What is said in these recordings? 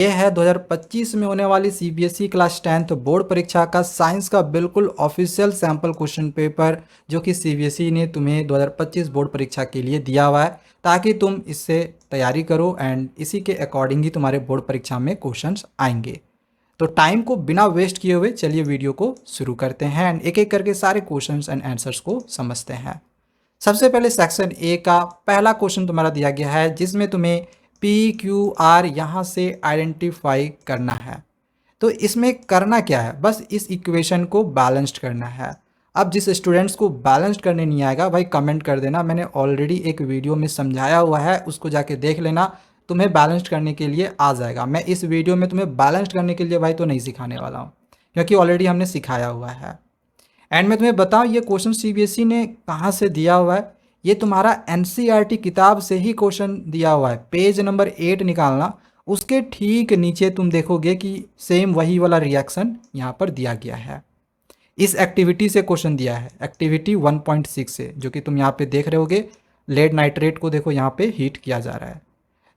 ये है 2025 में होने वाली सीबीएसई क्लास 10th बोर्ड परीक्षा का साइंस का बिल्कुल ऑफिशियल सैंपल क्वेश्चन पेपर, जो कि सीबीएसई ने तुम्हें 2025 बोर्ड परीक्षा के लिए दिया हुआ है, ताकि तुम इससे तैयारी करो एंड इसी के अकॉर्डिंग ही तुम्हारे बोर्ड परीक्षा में क्वेश्चंस आएंगे। तो टाइम को बिना वेस्ट किए हुए चलिए वीडियो को शुरू करते हैं एंड एक एक करके सारे क्वेश्चंस एंड आंसर्स को समझते हैं। सबसे पहले सेक्शन ए का पहला क्वेश्चन तुम्हारा दिया गया है, जिसमें तुम्हें पी क्यू आर यहाँ से आइडेंटिफाई करना है। तो इसमें करना क्या है, बस इस इक्वेशन को बैलेंस्ड करना है। अब जिस स्टूडेंट्स को बैलेंस्ड करने नहीं आएगा भाई कमेंट कर देना, मैंने ऑलरेडी एक वीडियो में समझाया हुआ है, उसको जाके देख लेना, तुम्हें बैलेंस्ड करने के लिए आ जाएगा। मैं इस वीडियो में तुम्हें बैलेंस्ड करने के लिए भाई तो नहीं सिखाने वाला हूँ, क्योंकि ऑलरेडी हमने सिखाया हुआ है। एंड मैं तुम्हें बताऊं ये क्वेश्चन सीबीएसई ने कहाँ से दिया हुआ है। ये तुम्हारा एनसीईआरटी किताब से ही क्वेश्चन दिया हुआ है। पेज नंबर 8 निकालना, उसके ठीक नीचे तुम देखोगे कि सेम वही वाला रिएक्शन यहाँ पर दिया गया है। इस एक्टिविटी से क्वेश्चन दिया है, एक्टिविटी 1.6 से, जो कि तुम यहाँ पे देख रहे होगे। लेड नाइट्रेट को देखो यहाँ पे हीट किया जा रहा है।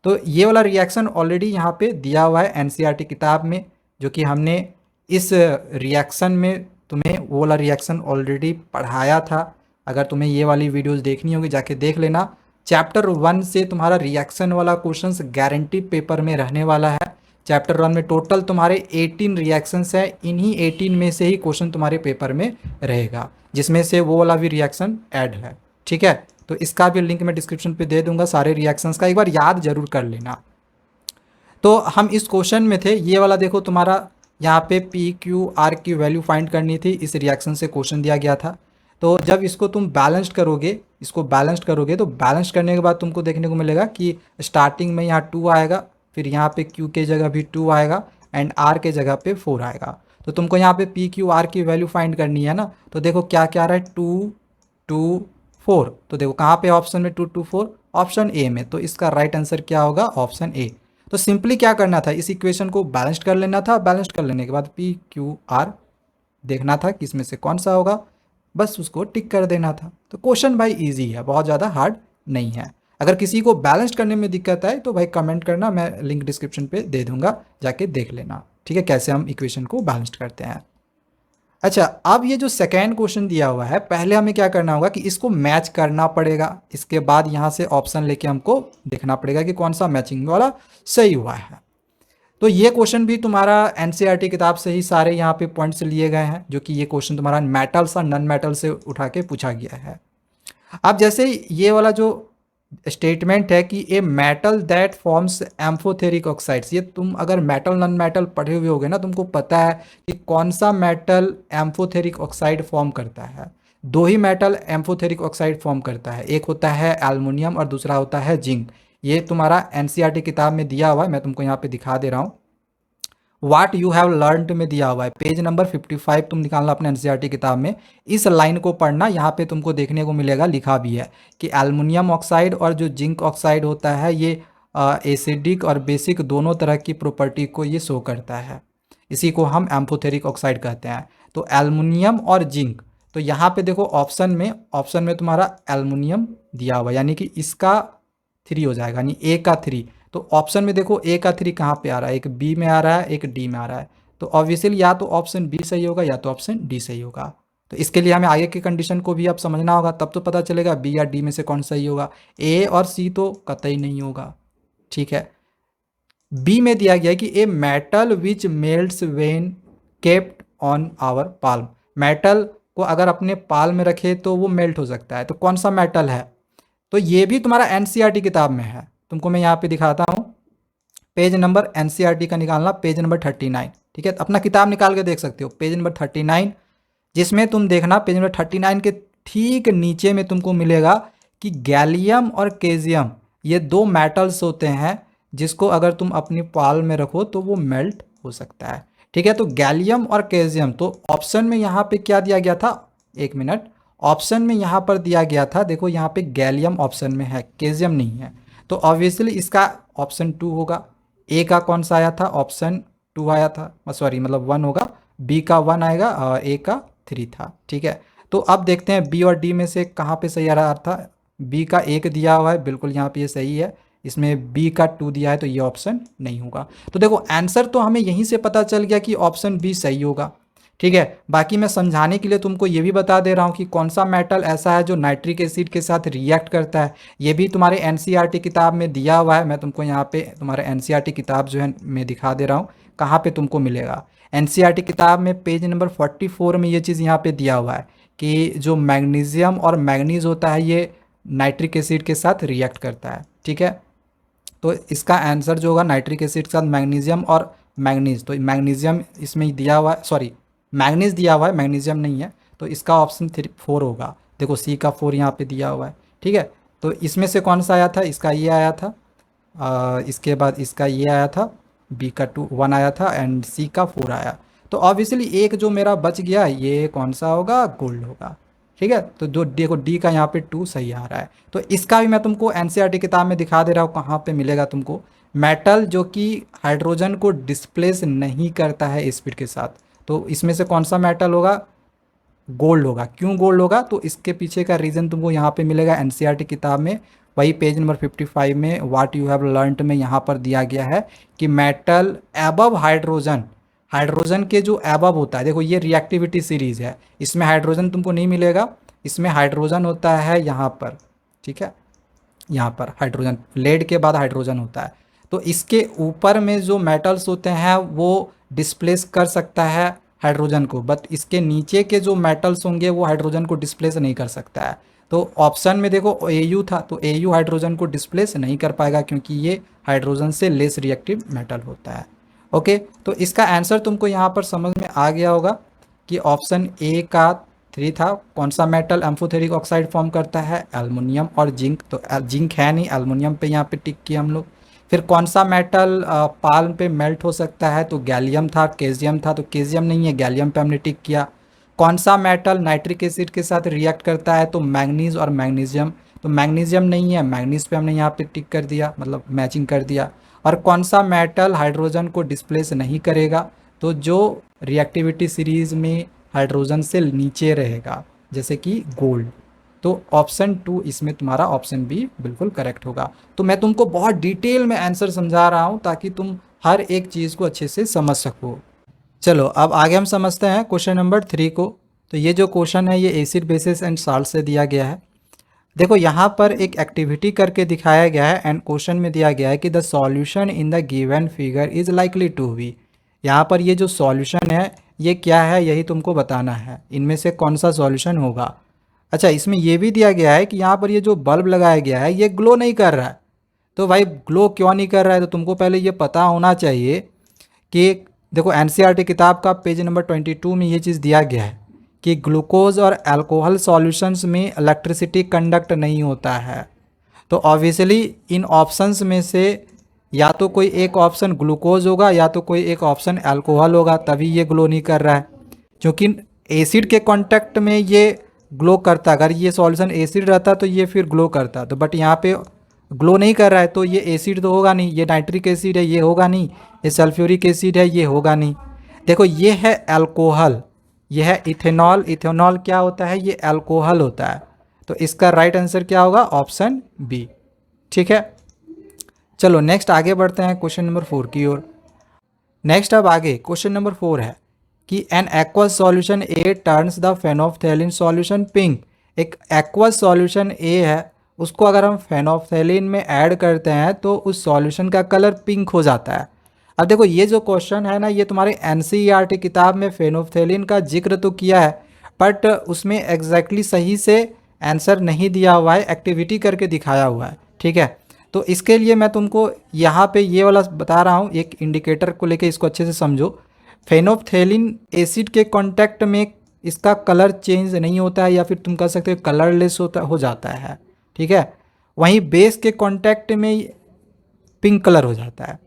तो ये वाला रिएक्शन ऑलरेडी यहाँ पे दिया हुआ है एनसीईआरटी किताब में, जो कि हमने इस रिएक्शन में तुम्हें वो वाला रिएक्शन ऑलरेडी पढ़ाया था। अगर तुम्हें ये वाली वीडियोस देखनी होगी जाके देख लेना। चैप्टर 1 से तुम्हारा रिएक्शन वाला क्वेश्चंस गारंटी पेपर में रहने वाला है। चैप्टर 1 में टोटल तुम्हारे 18 रिएक्शंस है, इन्हीं 18 में से ही क्वेश्चन तुम्हारे पेपर में रहेगा, जिसमें से वो वाला भी रिएक्शन ऐड है। ठीक है, तो इसका भी लिंक मैं डिस्क्रिप्शन पे दे दूंगा। सारे रिएक्शंस का एक बार याद जरूर कर लेना। तो हम इस क्वेश्चन में थे, ये वाला देखो तुम्हारा यहाँ पे पी क्यू आर की वैल्यू फाइंड करनी थी, इस रिएक्शन से क्वेश्चन दिया गया था। तो जब इसको तुम बैलेंस्ड करोगे, इसको बैलेंस्ड करोगे तो बैलेंस करने के बाद तुमको देखने को मिलेगा कि स्टार्टिंग में यहाँ 2 आएगा, फिर यहाँ पे क्यू के जगह भी 2 आएगा एंड आर के जगह पे 4 आएगा। तो तुमको यहाँ पे पी क्यू आर की वैल्यू फाइंड करनी है ना। तो देखो क्या क्या आ रहा है, 2 2 4। तो देखो कहाँ पे ऑप्शन में 2 2 4, ऑप्शन ए में। तो इसका राइट आंसर क्या होगा, ऑप्शन ए। तो सिंपली क्या करना था, इस इक्वेशन को बैलेंस्ड कर लेना था। बैलेंस्ड कर लेने के बाद पी क्यू आर देखना था कि इसमें से कौन सा होगा, बस उसको टिक कर देना था। तो क्वेश्चन भाई इजी है, बहुत ज़्यादा हार्ड नहीं है। अगर किसी को बैलेंस करने में दिक्कत आए तो भाई कमेंट करना, मैं लिंक डिस्क्रिप्शन पे दे दूंगा, जाके देख लेना। ठीक है, कैसे हम इक्वेशन को बैलेंस करते हैं। अच्छा, अब ये जो सेकेंड क्वेश्चन दिया हुआ है, पहले हमें क्या करना होगा कि इसको मैच करना पड़ेगा। इसके बाद यहाँ से ऑप्शन लेके हमको देखना पड़ेगा कि कौन सा मैचिंग वाला सही हुआ है। तो ये क्वेश्चन भी तुम्हारा एनसीईआरटी किताब से ही सारे यहाँ पे पॉइंट्स लिए गए हैं, जो कि ये क्वेश्चन तुम्हारा मेटल्स और नॉन मेटल से उठा के पूछा गया है। अब जैसे ये वाला जो स्टेटमेंट है कि a metal that forms amphoteric oxides, ये तुम अगर मेटल नॉन मेटल पढ़े हुए होगे ना, तुमको पता है कि कौन सा मेटल एम्फोथेरिक ऑक्साइड फॉर्म करता है। दो ही मेटल एम्फोथेरिक ऑक्साइड फॉर्म करता है, एक होता है एल्युमिनियम और दूसरा होता है जिंक। ये तुम्हारा एनसीईआरटी किताब में दिया हुआ है, मैं तुमको यहाँ पे दिखा दे रहा हूँ। वाट यू हैव लर्नड में दिया हुआ है, पेज नंबर 55 तुम निकालना अपने एनसीईआरटी किताब में। इस लाइन को पढ़ना, यहाँ पे तुमको देखने को मिलेगा, लिखा भी है कि एल्युमिनियम ऑक्साइड और जो जिंक ऑक्साइड होता है ये एसिडिक और बेसिक दोनों तरह की प्रॉपर्टी को ये शो करता है। इसी को हम एम्फोथेरिक ऑक्साइड कहते हैं। तो एल्युमिनियम और जिंक, तो यहाँ पे देखो ऑप्शन में तुम्हारा एल्युमिनियम दिया हुआ, यानी कि इसका 3 हो जाएगा, यानी ए का 3। तो ऑप्शन में देखो ए का 3 कहाँ पे आ रहा है, एक बी में आ रहा है, एक डी में आ रहा है। तो ऑब्वियसली या तो ऑप्शन बी सही होगा या तो ऑप्शन डी सही होगा। तो इसके लिए हमें आगे की कंडीशन को भी अब समझना होगा, तब तो पता चलेगा बी या डी में से कौन सही होगा। ए और सी तो कतई नहीं होगा। ठीक है, बी में दिया गया है कि a metal which melts when kept on our palm, metal को अगर अपने पाल में रखे तो वो मेल्ट हो सकता है। तो कौन सा मेटल है, तो ये भी तुम्हारा एनसीईआरटी किताब में है। तुमको मैं यहाँ पे दिखाता हूँ, पेज नंबर एनसीईआरटी का निकालना, पेज नंबर 39। ठीक है, अपना किताब निकाल के देख सकते हो, पेज नंबर 39, जिसमें तुम देखना पेज नंबर 39 के ठीक नीचे में तुमको मिलेगा कि गैलियम और केजियम ये दो मेटल्स होते हैं, जिसको अगर तुम अपनी पाल में रखो तो वो मेल्ट हो सकता है। ठीक है, तो गैलियम और केजियम, तो ऑप्शन में यहाँ पे क्या दिया गया था, एक मिनट, ऑप्शन में यहाँ पर दिया गया था, देखो यहाँ पे गैलियम ऑप्शन में है, केजियम नहीं है। तो ऑब्वियसली इसका ऑप्शन 2 होगा। ए का कौन सा आया था, ऑप्शन 2 आया था, सॉरी मतलब 1 होगा, बी का 1 आएगा और ए का 3 था। ठीक है, तो अब देखते हैं बी और डी में से कहाँ पे सही आ रहा था। बी का 1 दिया हुआ है, बिल्कुल यहाँ पे ये सही है। इसमें बी का 2 दिया है तो ये ऑप्शन नहीं होगा। तो देखो आंसर तो हमें यहीं से पता चल गया कि ऑप्शन बी सही होगा। ठीक है, बाकी मैं समझाने के लिए तुमको ये भी बता दे रहा हूँ कि कौन सा मेटल ऐसा है जो नाइट्रिक एसिड के साथ रिएक्ट करता है। ये भी तुम्हारे एनसीईआरटी किताब में दिया हुआ है। मैं तुमको यहाँ पे तुम्हारे एनसीईआरटी किताब जो है मैं दिखा दे रहा हूँ कहाँ पे तुमको मिलेगा। एनसीईआरटी किताब में पेज नंबर 44 में ये चीज़ यहाँ पे दिया हुआ है कि जो मैग्नीशियम और मैग्नीज होता है ये नाइट्रिक एसिड के साथ रिएक्ट करता है। ठीक है, तो इसका आंसर जो होगा नाइट्रिक एसिड के साथ मैग्नीशियम और मैग्नीज, तो मैग्नीशियम इसमें दिया हुआ है, सॉरी मैग्नीज दिया हुआ है, मैग्नीशियम नहीं है, तो इसका ऑप्शन 4 होगा। देखो सी का 4 यहाँ पे दिया हुआ है। ठीक है, तो इसमें से कौन सा आया था, इसका ये आया था, इसके बाद इसका ये आया था, बी का 1 आया था एंड सी का 4 आया। तो ऑब्वियसली एक जो मेरा बच गया ये कौन सा होगा, गोल्ड होगा। ठीक है, तो जो देखो डी का यहाँ पे 2 सही आ रहा है। तो इसका भी मैं तुमको एनसीईआरटी किताब में दिखा दे रहा हूँ कहाँ पे मिलेगा तुमको। मेटल जो कि हाइड्रोजन को डिस्प्लेस नहीं करता है स्पीड के साथ, तो इसमें से कौन सा मेटल होगा, गोल्ड होगा। क्यों गोल्ड होगा, तो इसके पीछे का रीज़न तुमको यहाँ पे मिलेगा एनसीईआरटी किताब में, वही पेज नंबर 55 में व्हाट यू हैव लर्नड में यहाँ पर दिया गया है कि मेटल एबव हाइड्रोजन, हाइड्रोजन के जो एबव होता है, देखो ये रिएक्टिविटी सीरीज है, इसमें हाइड्रोजन तुमको नहीं मिलेगा, इसमें हाइड्रोजन होता है यहाँ पर। ठीक है, यहाँ पर हाइड्रोजन, लेड के बाद हाइड्रोजन होता है। तो इसके ऊपर में जो मेटल्स होते हैं वो डिस्प्लेस कर सकता है हाइड्रोजन को, बट इसके नीचे के जो मेटल्स होंगे वो हाइड्रोजन को डिस्प्लेस नहीं कर सकता है। तो ऑप्शन में देखो Au था, तो Au हाइड्रोजन को डिस्प्लेस नहीं कर पाएगा क्योंकि ये हाइड्रोजन से लेस रिएक्टिव मेटल होता है। ओके, तो इसका आंसर तुमको यहाँ पर समझ में आ गया होगा कि ऑप्शन ए का 3 था। कौन सा मेटल एम्फोथेरिक ऑक्साइड फॉर्म करता है, एल्युमिनियम और जिंक, तो जिंक है नहीं, एल्युमिनियम पे यहाँ पे टिक किया हम लोग। फिर कौन सा मेटल पाल्म पे मेल्ट हो सकता है, तो गैलियम था, केजियम था, तो केजियम नहीं है, गैलियम पे हमने टिक किया। कौन सा मेटल नाइट्रिक एसिड के साथ रिएक्ट करता है, तो मैग्नीज और मैग्नीशियम, तो मैग्नीशियम नहीं है, मैग्नीज पे हमने यहाँ पे टिक कर दिया, मतलब मैचिंग कर दिया। और कौन सा मेटल हाइड्रोजन को डिस्प्लेस नहीं करेगा, तो जो रिएक्टिविटी सीरीज में हाइड्रोजन से नीचे रहेगा, जैसे कि गोल्ड। तो ऑप्शन 2 इसमें तुम्हारा ऑप्शन बी बिल्कुल करेक्ट होगा। तो मैं तुमको बहुत डिटेल में आंसर समझा रहा हूँ ताकि तुम हर एक चीज़ को अच्छे से समझ सको। चलो अब आगे हम समझते हैं क्वेश्चन नंबर 3 को। तो ये जो क्वेश्चन है ये एसिड बेसिस एंड साल्ट से दिया गया है। देखो यहाँ पर एक एक्टिविटी करके दिखाया गया है एंड क्वेश्चन में दिया गया है कि the solution in the given figure is likely to be. यहाँ पर ये जो सॉल्यूशन है ये क्या है, यही तुमको बताना है, इनमें से कौन सा सॉल्यूशन होगा। अच्छा, इसमें ये भी दिया गया है कि यहाँ पर ये जो बल्ब लगाया गया है ये ग्लो नहीं कर रहा है। तो भाई ग्लो क्यों नहीं कर रहा है, तो तुमको पहले ये पता होना चाहिए कि देखो एनसीईआरटी किताब का पेज नंबर 22 में ये चीज़ दिया गया है कि ग्लूकोज और अल्कोहल सॉल्यूशंस में इलेक्ट्रिसिटी कंडक्ट नहीं होता है। तो ऑब्वियसली इन ऑप्शंस में से या तो कोई एक ऑप्शन ग्लूकोज होगा या तो कोई एक ऑप्शन अल्कोहल होगा, तभी ये ग्लो नहीं कर रहा है। क्योंकि एसिड के कांटेक्ट में ये ग्लो करता, अगर ये सॉल्यूशन एसिड रहता तो ये फिर ग्लो करता, तो बट यहाँ पे ग्लो नहीं कर रहा है, तो ये एसिड तो होगा नहीं, ये नाइट्रिक एसिड है ये होगा नहीं, ये सल्फ्यूरिक एसिड है ये होगा नहीं। देखो ये है अल्कोहल, ये है इथेनॉल, इथेनॉल क्या होता है, ये अल्कोहल होता है। तो इसका राइट आंसर क्या होगा, ऑप्शन बी। ठीक है, चलो नेक्स्ट आगे बढ़ते हैं क्वेश्चन नंबर 4 की ओर। नेक्स्ट अब आगे क्वेश्चन नंबर 4 है कि an aqueous solution A turns the phenolphthalein solution pink. एक एक्वस सॉल्यूशन ए है, उसको अगर हम फेनोफ्थैलिन में ऐड करते हैं तो उस सॉल्यूशन का कलर पिंक हो जाता है। अब देखो ये जो क्वेश्चन है ना, ये तुम्हारे एनसीईआरटी किताब में फेनोफ्थैलिन का जिक्र तो किया है, बट उसमें एग्जैक्टली सही से आंसर नहीं दिया हुआ है, एक्टिविटी करके दिखाया हुआ है। ठीक है, तो इसके लिए मैं तुमको यहाँ पे ये वाला बता रहा हूँ, एक इंडिकेटर को लेके इसको अच्छे से समझो। फेनोफ्थैलिन एसिड के कांटेक्ट में इसका कलर चेंज नहीं होता है, या फिर तुम कह सकते हो कलरलेस हो जाता है। ठीक है, वहीं बेस के कांटेक्ट में पिंक कलर हो जाता है।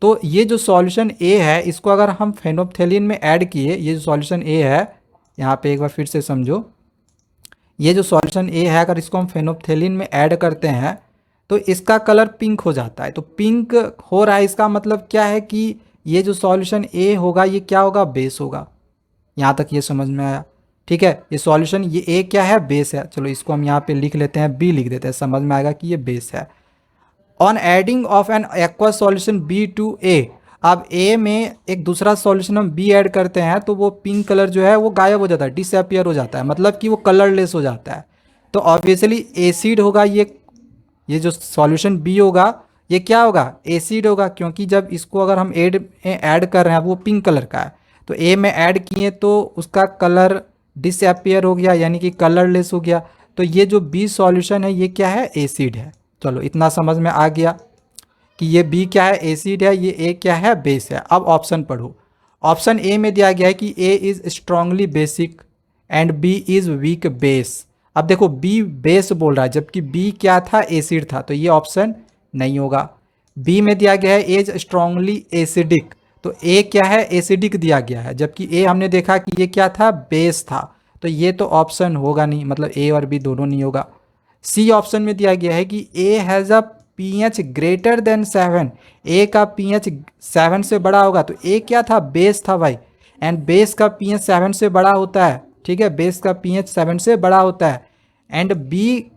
तो ये जो सॉल्यूशन ए है इसको अगर हम फेनोफ्थैलिन में ऐड किए, ये जो सॉल्यूशन ए है, यहाँ पे एक बार फिर से समझो, ये जो सॉल्यूशन ए है अगर इसको हम फेनोफ्थैलिन में ऐड करते हैं तो इसका कलर पिंक हो जाता है। तो पिंक हो रहा है, इसका मतलब क्या है कि ये जो सॉल्यूशन ए होगा ये क्या होगा, बेस होगा। यहाँ तक ये समझ में आया। ठीक है, ये सॉल्यूशन ये ए क्या है, बेस है। चलो इसको हम यहाँ पे लिख लेते हैं, बी लिख देते हैं, समझ में आएगा कि ये बेस है। On adding of an aqua solution B to A. अब ए में एक दूसरा सॉल्यूशन हम बी ऐड करते हैं तो वो पिंक कलर जो है वो गायब हो जाता है, डिसअपियर हो जाता है, मतलब कि वो कलरलेस हो जाता है। तो ऑब्वियसली एसिड होगा ये जो सॉल्यूशन बी होगा ये क्या होगा, एसिड होगा, क्योंकि जब इसको अगर हम ऐड कर रहे हैं वो पिंक कलर का है, तो ए में ऐड किए तो उसका कलर डिसअपियर हो गया यानी कि कलरलेस हो गया। तो ये जो बी सॉल्यूशन है ये क्या है, एसिड है। चलो इतना समझ में आ गया कि ये बी क्या है, एसिड है, ये ए क्या है, बेस है। अब ऑप्शन पढ़ो। ऑप्शन ए में दिया गया है कि A is strongly basic and B is weak base. अब देखो बी बेस बोल रहा है जबकि बी क्या था, एसिड था, तो ये ऑप्शन नहीं होगा। बी में दिया गया है एज स्ट्रांगली एसिडिक, तो ए क्या है, एसिडिक दिया गया है, जबकि ए हमने देखा कि ये क्या था, बेस था, तो ये तो ऑप्शन होगा नहीं, मतलब ए और बी दोनों नहीं होगा। सी ऑप्शन में दिया गया है कि A has a pH greater than 7, ए का पीएच 7 से बड़ा होगा, तो ए क्या था, बेस था भाई, एंड बेस का पीएच 7 से बड़ा होता है, ठीक है, बेस का पीएच 7 से बड़ा होता है। And B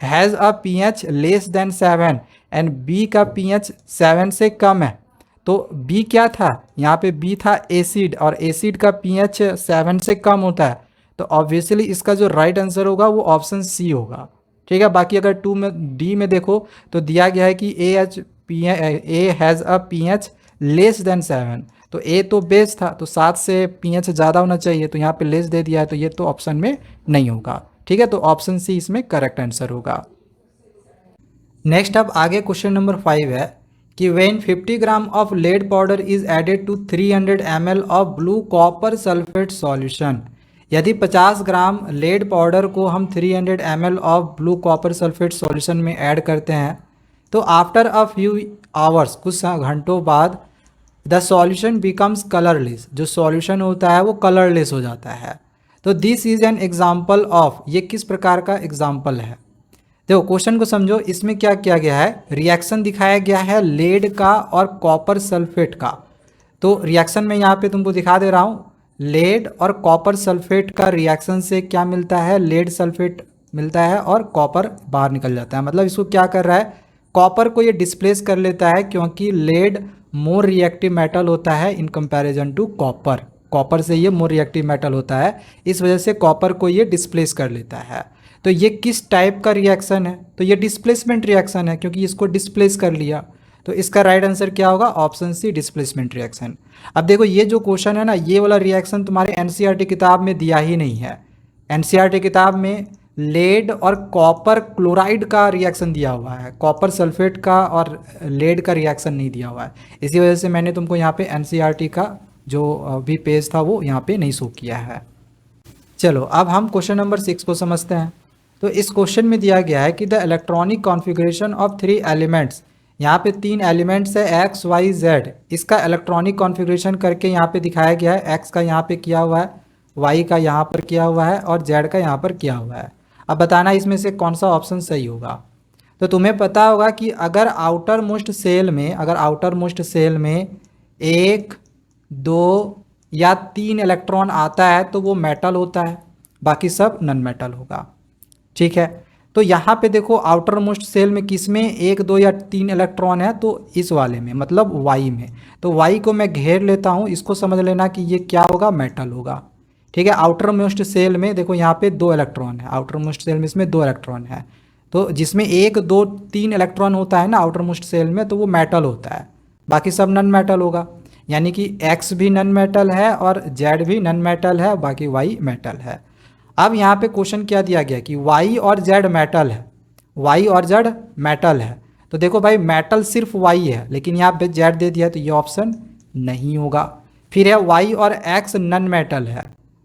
has a pH less than 7, and B का पीएच 7 से कम है। तो बी क्या था, यहाँ पे बी था एसिड, और एसिड का पीएच 7 से कम होता है, तो ऑब्वियसली इसका जो राइट आंसर होगा वो ऑप्शन सी होगा, ठीक है। बाकी अगर टू में डी में देखो तो दिया गया है कि A has a pH less than 7, तो ए तो बेस था, तो 7 से पीएच ज़्यादा होना चाहिए, तो यहाँ पे लेस दे दिया है, तो ये तो ऑप्शन में नहीं होगा, ठीक है। तो ऑप्शन सी इसमें करेक्ट आंसर होगा। नेक्स्ट अब आगे क्वेश्चन नंबर 5 है कि when 50 gram of lead powder is added to 300 ml of blue copper sulphate solution. यदि 50 ग्राम लेड पाउडर को हम 300 ml of blue copper sulphate solution में ऐड करते हैं तो आफ्टर अ फ्यू आवर्स, कुछ घंटों बाद, द सॉल्यूशन बिकम्स कलरलेस, जो सॉल्यूशन होता है वो कलरलेस हो जाता है। तो this is an example of, ये किस प्रकार का एग्जाम्पल है। देखो क्वेश्चन को समझो, इसमें क्या किया गया है, रिएक्शन दिखाया गया है लेड का और कॉपर सल्फेट का। तो रिएक्शन में यहाँ पे तुमको दिखा दे रहा हूँ, लेड और कॉपर सल्फेट का रिएक्शन से क्या मिलता है, लेड सल्फेट मिलता है और कॉपर बाहर निकल जाता है। मतलब इसको क्या कर रहा है, कॉपर को ये डिस्प्लेस कर लेता है, क्योंकि लेड मोर रिएक्टिव मेटल होता है in comparison to copper, copper से ये मोर रिएक्टिव मेटल होता है, इस वजह से कॉपर को ये डिस्प्लेस कर लेता है। तो ये किस टाइप का रिएक्शन है, तो ये डिस्प्लेसमेंट रिएक्शन है, क्योंकि इसको डिस्प्लेस कर लिया। तो इसका राइट आंसर क्या होगा, ऑप्शन सी, डिस्प्लेसमेंट रिएक्शन। अब देखो ये जो क्वेश्चन है ना, ये वाला रिएक्शन तुम्हारे एनसीईआरटी किताब में दिया ही नहीं है। एनसीईआरटी किताब में लेड और कॉपर क्लोराइड का रिएक्शन दिया हुआ है, कॉपर सल्फेट का और लेड का रिएक्शन नहीं दिया हुआ है। इसी वजह से मैंने तुमको यहाँ पे एनसीईआरटी का जो भी पेज था वो यहाँ पे नहीं शो किया है। चलो अब हम क्वेश्चन नंबर 6 को समझते हैं। तो इस क्वेश्चन में दिया गया है कि the electronic configuration of 3 elements, यहाँ पे 3 एलिमेंट्स है एक्स वाई जेड, इसका इलेक्ट्रॉनिक कॉन्फ़िगरेशन करके यहाँ पे दिखाया गया है। एक्स का यहाँ पे किया हुआ है, वाई का यहाँ पर किया हुआ है और जेड का यहाँ पर किया हुआ है। अब बताना इसमें से कौन सा ऑप्शन सही होगा। तो तुम्हें पता होगा कि अगर आउटर मोस्ट सेल में, अगर आउटर मोस्ट सेल में 1, 2 या 3 इलेक्ट्रॉन आता है तो वो मेटल होता है, बाकी सब नॉन मेटल होगा, ठीक है। तो यहाँ पे देखो आउटर मोस्ट सेल में किस में 1, 2 या 3 इलेक्ट्रॉन है, तो इस वाले में, मतलब वाई में। तो वाई को मैं घेर लेता हूँ, इसको समझ लेना कि ये क्या होगा, मेटल होगा, ठीक है। आउटर मोस्ट सेल में देखो यहाँ पे 2 इलेक्ट्रॉन है, आउटर मोस्ट सेल में इसमें 2 इलेक्ट्रॉन है, तो जिसमें 1, 2, 3 इलेक्ट्रॉन होता है ना आउटर मोस्ट सेल में, तो वो मेटल होता है, बाकी सब नॉन मेटल होगा। यानी कि एक्स भी नॉन मेटल है और जेड भी नॉन मेटल है, बाकी वाई मेटल है। अब यहाँ पे क्वेश्चन क्या दिया गया कि वाई और जेड मेटल है, वाई और जेड मेटल है, तो देखो भाई मेटल सिर्फ वाई है, लेकिन यहाँ पे जेड दे दिया, तो ये ऑप्शन नहीं होगा। फिर है वाई और एक्स नॉन मेटल है,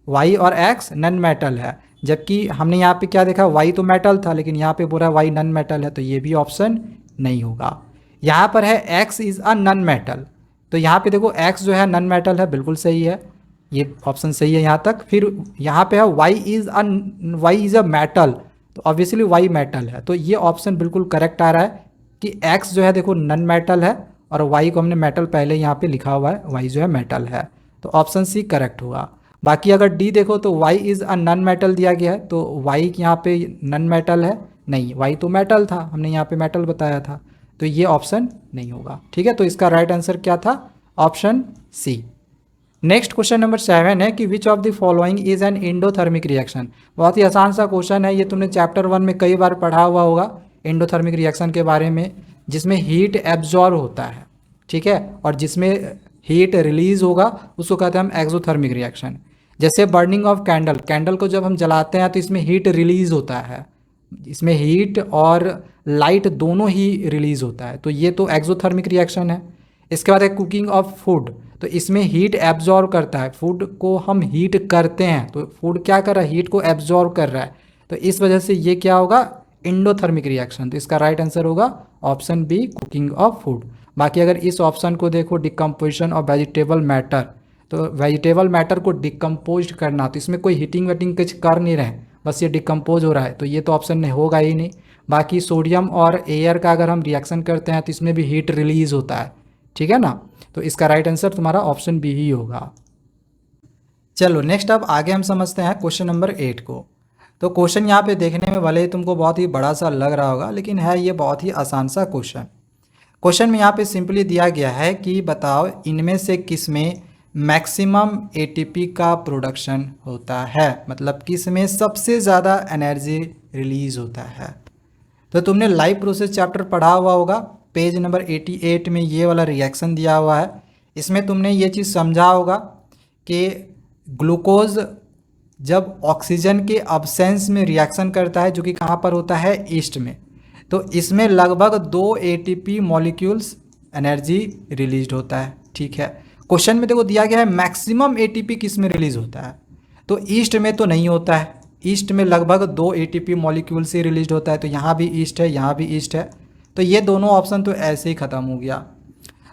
वाई और एक्स नॉन मेटल है, जबकि हमने यहाँ पे क्या देखा, वाई तो मेटल था, लेकिन यहाँ पे बोला वाई नॉन मेटल है, तो ये भी ऑप्शन नहीं होगा। यहाँ पर है x is a non metal, तो यहाँ पे देखो एक्स जो है नॉन मेटल है, बिल्कुल सही है, ये ऑप्शन सही है यहाँ तक। फिर यहाँ पे है वाई इज़ अ मेटल, तो ऑब्वियसली वाई मेटल है, तो ये ऑप्शन बिल्कुल करेक्ट आ रहा है कि एक्स जो है देखो नॉन मेटल है और वाई को हमने मेटल पहले यहाँ पे लिखा हुआ है, वाई जो है मेटल है, तो ऑप्शन सी करेक्ट होगा। बाकी अगर डी देखो तो Y is a non metal दिया गया है, तो वाई यहाँ पे नॉन मेटल है नहीं, वाई तो मेटल था, हमने यहाँ पे मेटल बताया था, तो ये ऑप्शन नहीं होगा। ठीक है, तो इसका राइट आंसर क्या था? Option C. Next question number 7 है कि which of the following is an endothermic reaction. बहुत ही आसान सा क्वेश्चन है, ये तुमने चैप्टर 1 में कई बार पढ़ा हुआ होगा एंडोथर्मिक रिएक्शन के बारे में, जिसमें हीट एब्जॉर्ब होता है, ठीक है, और जिसमें हीट रिलीज होगा उसको कहते हैं हम एक्सोथर्मिक रिएक्शन। जैसे बर्निंग ऑफ कैंडल, कैंडल को जब हम जलाते हैं तो इसमें हीट रिलीज होता है, इसमें हीट और लाइट दोनों ही रिलीज होता है, तो ये तो एक्सोथर्मिक रिएक्शन है। इसके बाद है कुकिंग ऑफ फूड, तो इसमें हीट एब्जॉर्ब करता है, फूड को हम हीट करते हैं तो फूड क्या कर रहा है? हीट को एब्जॉर्ब कर रहा है, तो इस वजह से ये क्या होगा? Endothermic reaction. तो इसका राइट आंसर होगा option B, cooking of food. बाकी अगर इस ऑप्शन को देखो डिकम्पोजिशन ऑफ वेजिटेबल मैटर, तो वेजिटेबल मैटर को डिकम्पोज करना, तो इसमें कोई हीटिंग वेटिंग कुछ कर नहीं रहे, बस ये डिकम्पोज हो रहा है, तो ये तो ऑप्शन नहीं होगा ही नहीं। बाकी सोडियम और एयर का अगर हम रिएक्शन करते हैं तो इसमें भी हीट रिलीज होता है, ठीक है ना, तो इसका राइट आंसर तुम्हारा ऑप्शन बी ही होगा। चलो नेक्स्ट अब आगे हम समझते हैं क्वेश्चन नंबर 8 को। तो क्वेश्चन यहाँ पे देखने में भले ही तुमको बहुत ही बड़ा सा लग रहा होगा, लेकिन है ये बहुत ही आसान सा क्वेश्चन। क्वेश्चन में यहाँ पे सिंपली दिया गया है कि बताओ इनमें से किस में मैक्सिमम एटीपी का प्रोडक्शन होता है, मतलब किस में सबसे ज़्यादा एनर्जी रिलीज होता है। तो तुमने लाइव प्रोसेस चैप्टर पढ़ा हुआ होगा, पेज नंबर 88 में ये वाला रिएक्शन दिया हुआ है। इसमें तुमने ये चीज़ समझा होगा कि ग्लूकोज जब ऑक्सीजन के अब्सेंस में रिएक्शन करता है, जो कि कहाँ पर होता है? ईस्ट में, तो इसमें लगभग 2 एटीपी मॉलिक्यूल्स एनर्जी रिलीज होता है, ठीक है। क्वेश्चन में देखो दिया गया है मैक्सिमम एटीपी किस में रिलीज होता है, तो ईस्ट में तो नहीं होता है, ईस्ट में लगभग 2 एटीपी मॉलिक्यूल से रिलीज होता है, तो यहाँ भी ईस्ट है, यहाँ भी ईस्ट है, तो ये दोनों ऑप्शन तो ऐसे ही ख़त्म हो गया।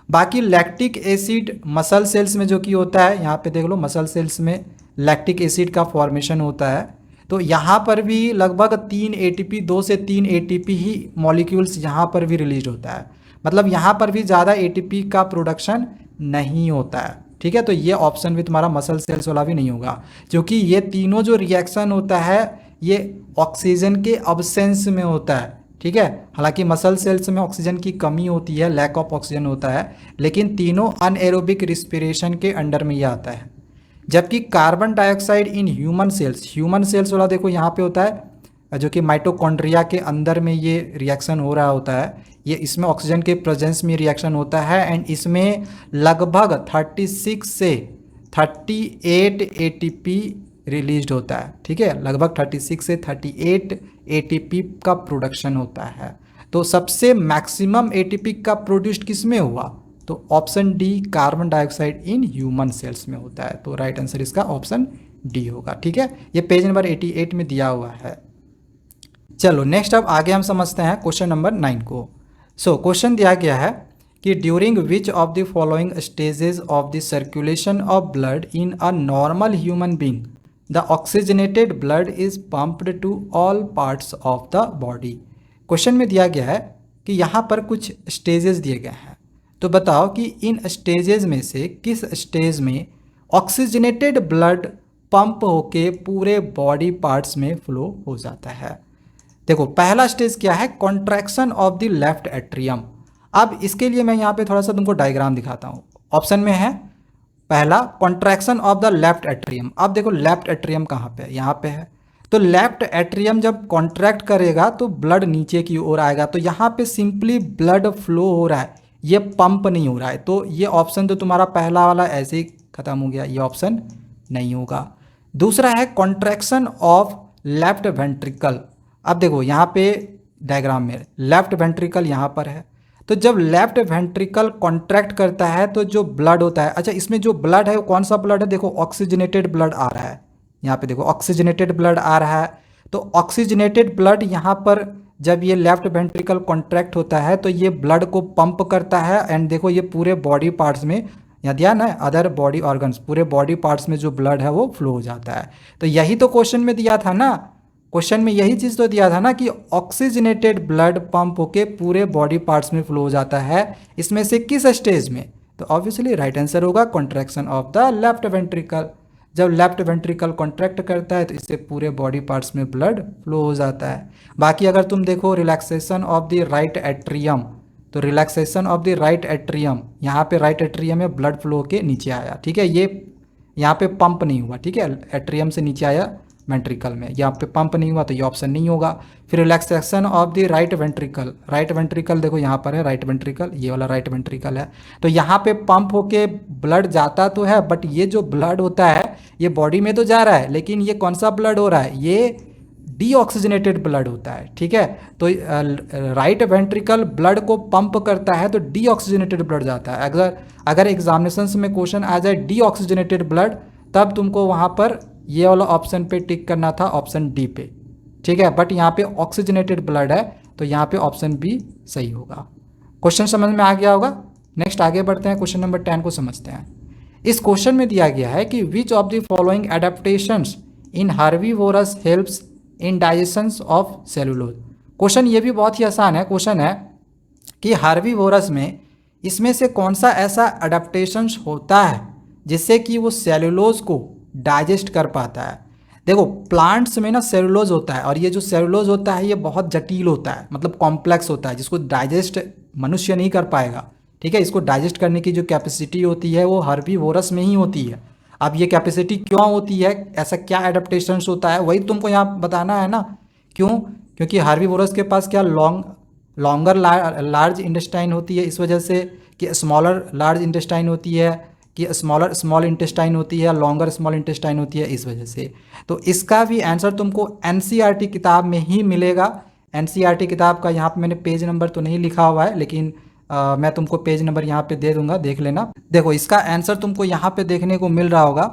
बाकी लैक्टिक एसिड मसल सेल्स में जो कि होता है, यहाँ पे देख लो मसल सेल्स में लैक्टिक एसिड का फॉर्मेशन होता है, तो यहाँ पर भी लगभग 3 एटीपी, 2 से 3 एटीपी ही मॉलिक्यूल्स यहाँ पर भी रिलीज होता है, मतलब यहाँ पर भी ज़्यादा एटीपी का प्रोडक्शन नहीं होता है, ठीक है। तो ये ऑप्शन भी तुम्हारा मसल सेल्स वाला भी नहीं होगा, क्योंकि ये तीनों जो रिएक्शन होता है ये ऑक्सीजन के अब्सेंस में होता है, ठीक है। हालांकि मसल सेल्स में ऑक्सीजन की कमी होती है, लैक ऑफ ऑक्सीजन होता है, लेकिन तीनों अनएरोबिक रिस्पिरेशन के अंडर में ये आता है। जबकि carbon dioxide in human cells वाला देखो यहाँ पे होता है, जो कि माइटोकॉन्ड्रिया के अंदर में ये रिएक्शन हो रहा होता है, ये इसमें ऑक्सीजन के प्रेजेंस में रिएक्शन होता है, एंड इसमें लगभग 36 से 38 एटीपी रिलीज होता है, ठीक है, लगभग 36 से 38 एटीपी का प्रोडक्शन होता है। तो सबसे मैक्सिमम एटीपी का प्रोड्यूस्ड किस में हुआ, तो option D, carbon dioxide in human cells में होता है, तो राइट आंसर इसका ऑप्शन डी होगा, ठीक है। ये पेज नंबर 88 में दिया हुआ है। चलो नेक्स्ट अब आगे हम समझते हैं क्वेश्चन नंबर 9 को। सो क्वेश्चन दिया गया है कि during which of the following stages of the circulation of blood in a normal human being the oxygenated blood is pumped to all parts of the body. Question में दिया गया है कि यहाँ पर कुछ स्टेजेस दिए गए हैं, तो बताओ कि इन स्टेजेस में से किस स्टेज में ऑक्सीजनेटेड ब्लड पंप होके पूरे बॉडी पार्ट्स में फ्लो हो जाता है। देखो पहला स्टेज क्या है, contraction of the left atrium. अब इसके लिए मैं यहाँ पे थोड़ा सा तुमको डायग्राम दिखाता हूँ। ऑप्शन में है पहला contraction of the left atrium. अब देखो लेफ्ट एट्रियम कहाँ पे है, यहाँ पे है, तो लेफ्ट एट्रियम जब कॉन्ट्रैक्ट करेगा तो ब्लड नीचे की ओर आएगा, तो यहाँ पे सिंपली ब्लड फ्लो हो रहा है, ये पंप नहीं हो रहा है, तो ये ऑप्शन तो तुम्हारा पहला वाला ऐसे ही खत्म हो गया, ये ऑप्शन नहीं होगा। दूसरा है कॉन्ट्रैक्शन ऑफ लेफ्ट वेंट्रिकल। अब देखो यहाँ पे डायग्राम में लेफ्ट वेंट्रिकल यहाँ पर है, तो जब लेफ्ट वेंट्रिकल कॉन्ट्रैक्ट करता है तो जो ब्लड होता है, अच्छा इसमें जो ब्लड है वो कौन सा ब्लड है, देखो ऑक्सीजनेटेड ब्लड आ रहा है, यहाँ पे देखो ऑक्सीजनेटेड ब्लड आ रहा है, तो ऑक्सीजनेटेड ब्लड यहाँ पर जब ये लेफ्ट वेंट्रिकल कॉन्ट्रैक्ट होता है तो ये ब्लड को पंप करता है, एंड देखो ये पूरे बॉडी पार्ट्स में, यहाँ दिया ना अदर बॉडी ऑर्गन्स, पूरे बॉडी पार्ट्स में जो ब्लड है वो फ्लो हो जाता है। तो यही तो क्वेश्चन में दिया था ना, क्वेश्चन में यही चीज़ तो दिया था ना कि ऑक्सीजनेटेड ब्लड पंप होके पूरे बॉडी पार्ट्स में फ्लो हो जाता है, इसमें से किस स्टेज में, तो ऑब्वियसली राइट आंसर होगा contraction of the left ventricle. जब लेफ्ट वेंट्रिकल कॉन्ट्रैक्ट करता है तो इससे पूरे बॉडी पार्ट्स में ब्लड फ्लो हो जाता है। बाकी अगर तुम देखो relaxation of the right atrium, तो relaxation of the right atrium, यहाँ पे राइट एट्रियम में ब्लड फ्लो के नीचे आया, ठीक है, ये यहाँ पे पंप नहीं हुआ, ठीक है, एट्रियम से नीचे आया वेंट्रिकल में, यहाँ पे पंप नहीं हुआ तो ये ऑप्शन नहीं होगा। फिर relaxation of the right ventricle, right ventricle देखो यहाँ पर है राइट वेंट्रिकल, ये वाला राइट वेंट्रिकल है, तो यहाँ पे पंप होके ब्लड जाता तो है, बट ये जो ब्लड होता है ये बॉडी में तो जा रहा है, लेकिन ये कौन सा ब्लड हो रहा है, ये डीऑक्सीजनेटेड ब्लड होता है, ठीक है। तो राइट वेंट्रिकल ब्लड को पंप करता है तो डीऑक्सीजनेटेड ब्लड जाता है। अगर एग्जामिनेशंस में क्वेश्चन आ जाए डीऑक्सीजनेटेड ब्लड, तब तुमको वहाँ पर ये वाला ऑप्शन पे टिक करना था, ऑप्शन डी पे, ठीक है, बट यहाँ पे ऑक्सीजनेटेड ब्लड है तो यहाँ पे ऑप्शन बी सही होगा। क्वेश्चन समझ में आ गया होगा। नेक्स्ट आगे बढ़ते हैं, क्वेश्चन नंबर 10 को समझते हैं। इस क्वेश्चन में दिया गया है कि which of the following adaptations in herbivores helps in digestion of cellulose. Question ये भी बहुत ही आसान है, क्वेश्चन है कि हर्बीवोरस में इसमें से कौन सा ऐसा अडेप्टेशंस होता है जिससे कि वो सेलुलोज को डाइजेस्ट कर पाता है। देखो प्लांट्स में ना सेलुलोज होता है, और ये जो सेलुलोज होता है ये बहुत जटिल होता है, मतलब कॉम्प्लेक्स होता है, जिसको डाइजेस्ट मनुष्य नहीं कर पाएगा, ठीक है। इसको डाइजेस्ट करने की जो कैपेसिटी होती है वो हर्बीवोरस में ही होती है। अब ये कैपेसिटी क्यों होती है, ऐसा क्या एडेप्टेशंस होता है, वही तुमको यहाँ बताना है ना। क्यों? क्योंकि हर्बीवोरस के पास क्या लॉन्गर लार्ज इंटेस्टाइन होती है, इस वजह से कि स्मॉलर लार्ज इंटेस्टाइन होती है, कि स्मॉलर स्मॉल इंटेस्टाइन होती है, लॉन्गर स्मॉल इंटेस्टाइन होती है, इस वजह से। तो इसका भी आंसर तुमको एनसीईआरटी किताब में ही मिलेगा। एनसीईआरटी किताब का यहाँ पे मैंने पेज नंबर तो नहीं लिखा हुआ है, लेकिन मैं तुमको पेज नंबर यहाँ पे दे दूंगा, देख लेना। देखो इसका आंसर तुमको यहाँ पे देखने को मिल रहा होगा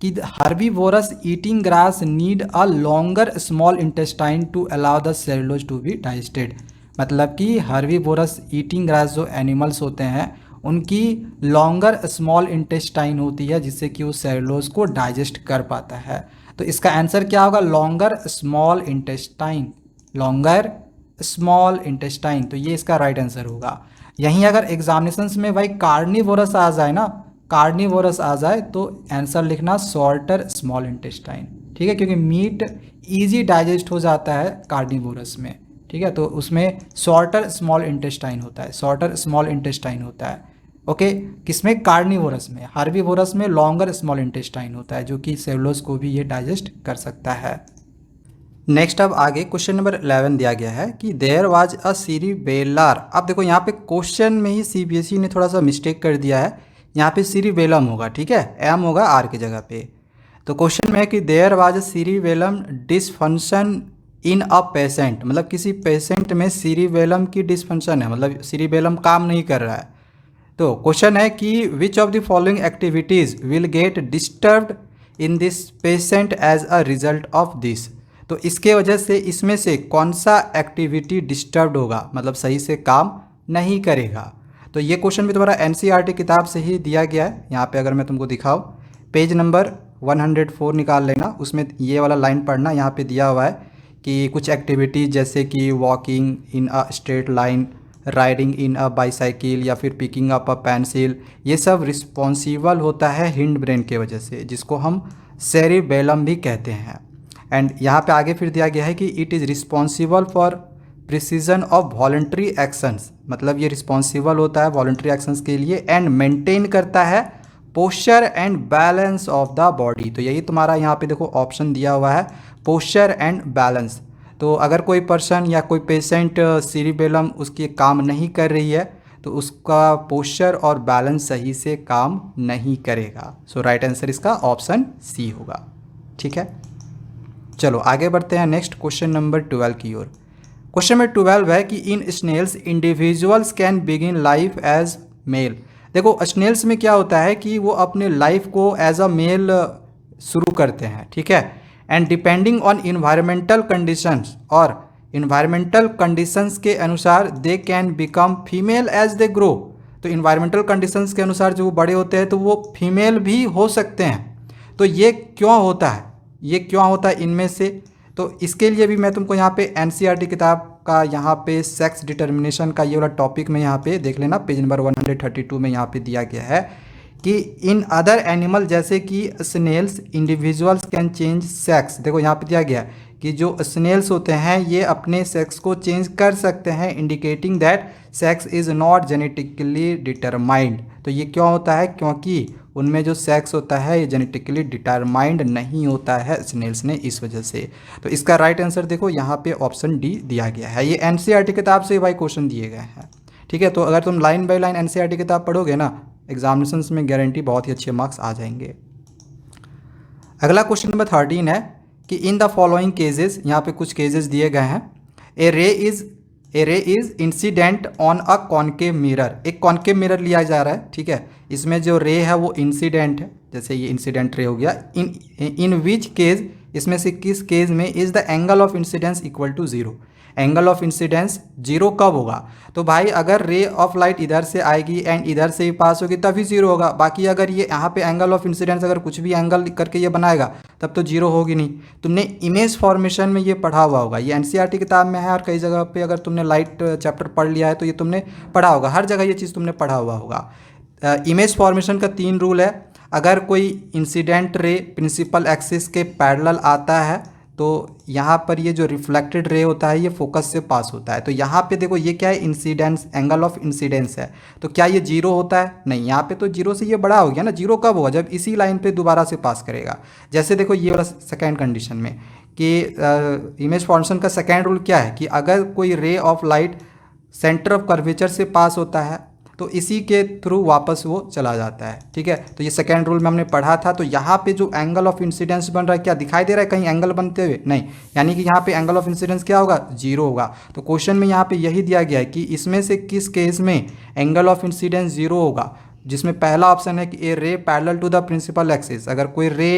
कि herbivores eating grass need a longer small intestine to allow the cellulose to be digested. मतलब कि हर्बीवोरस ईटिंग ग्रास जो एनिमल्स होते हैं उनकी लॉन्गर स्मॉल इंटेस्टाइन होती है जिससे कि वो सेलुलोज को डाइजेस्ट कर पाता है। तो इसका आंसर क्या होगा, longer small intestine, longer small intestine, तो ये इसका राइट आंसर होगा। यहीं अगर एग्जामिनेशंस में भाई कार्निवोरस आ जाए ना, कार्निवोरस आ जाए तो आंसर लिखना शॉर्टर स्मॉल इंटेस्टाइन, ठीक है, क्योंकि मीट इजी डाइजेस्ट हो जाता है कार्निवोरस में, ठीक है, तो उसमें शॉर्टर स्मॉल इंटेस्टाइन होता है, शॉर्टर स्मॉल इंटेस्टाइन होता है। ओके, किसमें, कार्निवोरस में। हर्बीवोरस में लॉन्गर स्मॉल इंटेस्टाइन होता है जो कि सेलुलोज को भी ये डाइजेस्ट कर सकता है। नेक्स्ट अब आगे क्वेश्चन नंबर 11 दिया गया है कि देयर वाज अ सीरीबेलर। अब देखो यहाँ पे क्वेश्चन में ही सीबीएसई ने थोड़ा सा मिस्टेक कर दिया है, यहाँ पे सीरीबेलम होगा, ठीक है, एम होगा आर की जगह पे। तो क्वेश्चन में है कि there was a cerebellum dysfunction in a patient, मतलब किसी पेशेंट में सीरीबेलम की डिसफंक्शन है, मतलब सीरीबेलम काम नहीं कर रहा है। तो क्वेश्चन है कि which of the following activities will get disturbed in this patient as a result of this. तो इसके वजह से इसमें से कौन सा एक्टिविटी डिस्टर्ब्ड होगा, मतलब सही से काम नहीं करेगा। तो ये क्वेश्चन भी तुम्हारा एनसीईआरटी किताब से ही दिया गया है। यहाँ पे अगर मैं तुमको दिखाऊँ, पेज नंबर 104 निकाल लेना, उसमें ये वाला लाइन पढ़ना। यहाँ पे दिया हुआ है कि कुछ एक्टिविटी जैसे कि walking in a straight line, riding in a bicycle या फिर पिकिंग अप अ पेंसिल, ये सब रिस्पॉन्सिबल होता है हिंड ब्रेन के वजह से, जिसको हम सेरिबेलम भी कहते हैं। एंड यहाँ पे आगे फिर दिया गया है कि it is responsible for precision of voluntary actions, मतलब ये रिस्पॉन्सिबल होता है वॉलंटरी एक्शंस के लिए, एंड मेंटेन करता है posture and balance of the body. तो यही तुम्हारा यहाँ पे देखो ऑप्शन दिया हुआ है, पोस्चर एंड बैलेंस। तो अगर कोई पर्सन या कोई पेशेंट सीरीबेलम उसकी काम नहीं कर रही है तो उसका पोस्चर और बैलेंस सही से काम नहीं करेगा। सो राइट आंसर इसका ऑप्शन सी होगा, ठीक है। चलो आगे बढ़ते हैं नेक्स्ट क्वेश्चन नंबर 12 की ओर। क्वेश्चन नंबर 12 है कि in snails individuals can begin life as male. देखो स्नेल्स में क्या होता है कि वो अपने लाइफ को एज अ मेल शुरू करते हैं, ठीक है, and depending on environmental conditions, और इन्वायरमेंटल कंडीशंस के अनुसार they can become female as they grow. तो इन्वायरमेंटल कंडीशंस के अनुसार जो वो बड़े होते हैं तो वो फीमेल भी हो सकते हैं। तो ये क्यों होता है, ये क्यों होता है इनमें से, तो इसके लिए भी मैं तुमको यहाँ पे एनसीईआरटी किताब का यहाँ पे सेक्स डिटर्मिनेशन का ये वाला टॉपिक में यहाँ पे देख लेना, पेज नंबर 132 में यहाँ पे दिया गया है कि इन अदर एनिमल जैसे कि snails individuals can change sex. देखो यहाँ पे दिया गया कि जो स्नेल्स होते हैं ये अपने सेक्स को चेंज कर सकते हैं, indicating that sex is not genetically determined. तो ये क्यों होता है? क्योंकि उनमें जो सेक्स होता है ये जेनेटिकली डिटरमाइंड नहीं होता है स्नेल्स ने, इस वजह से। तो इसका राइट आंसर देखो यहाँ पे ऑप्शन डी दिया गया है। ये एनसीईआरटी किताब से भाई क्वेश्चन दिए गए हैं, ठीक है। तो अगर तुम लाइन बाय लाइन एनसीईआरटी किताब पढ़ोगे ना, एग्जामिनेशंस में गारंटी बहुत ही अच्छे मार्क्स आ जाएंगे। अगला क्वेश्चन नंबर 13 है कि इन द फॉलोइंग केसेस, यहाँ पे कुछ केसेस दिए गए हैं। ए रे is incident on a concave mirror. एक कॉनकेव मिरर लिया जा रहा है, ठीक है। इसमें जो रे है वो इंसिडेंट है, जैसे ये इंसिडेंट रे हो गया। इन विच केस, इसमें से किस केस में is the angle of incidence equal to zero. Angle of incidence zero कब होगा? तो भाई अगर रे ऑफ लाइट इधर से आएगी एंड इधर से ही पास होगी तभी जीरो होगा। बाकी अगर ये यहाँ पे एंगल ऑफ इंसिडेंस अगर कुछ भी एंगल करके ये बनाएगा तब तो जीरो होगी नहीं। तुमने इमेज फॉर्मेशन में ये पढ़ा हुआ होगा, ये एनसीईआरटी किताब में है और कई जगह पे अगर तुमने लाइट चैप्टर पढ़ लिया है तो ये तुमने पढ़ा होगा, हर जगह ये चीज़ तुमने पढ़ा हुआ होगा। इमेज फॉर्मेशन का 3 रूल है। अगर कोई इंसिडेंट रे प्रिंसिपल एक्सिस के पैरेलल आता है तो यहाँ पर ये जो रिफ्लेक्टेड रे होता है ये फोकस से पास होता है। तो यहाँ पे देखो ये क्या है? इंसिडेंस, एंगल ऑफ इंसिडेंस है। तो क्या ये जीरो होता है? नहीं, यहाँ पे तो जीरो से ये बड़ा हो गया ना। जीरो कब होगा? जब इसी लाइन पे दोबारा से पास करेगा। जैसे देखो ये वाला सेकेंड कंडीशन में कि इमेज फॉर्मेशन का सेकेंड रूल क्या है कि अगर कोई ray of light centre of curvature से पास होता है तो इसी के थ्रू वापस वो चला जाता है, ठीक है। तो ये सेकेंड रूल में हमने पढ़ा था। तो यहाँ पे जो एंगल ऑफ इंसिडेंस बन रहा है, क्या दिखाई दे रहा है कहीं एंगल बनते हुए? नहीं, यानी कि यहाँ पे एंगल ऑफ इंसिडेंस क्या होगा? जीरो होगा। तो क्वेश्चन में यहाँ पे यही दिया गया है कि इसमें से किस केस में एंगल ऑफ इंसिडेंस जीरो होगा, जिसमें पहला ऑप्शन है कि a ray parallel to the principal axis. अगर कोई रे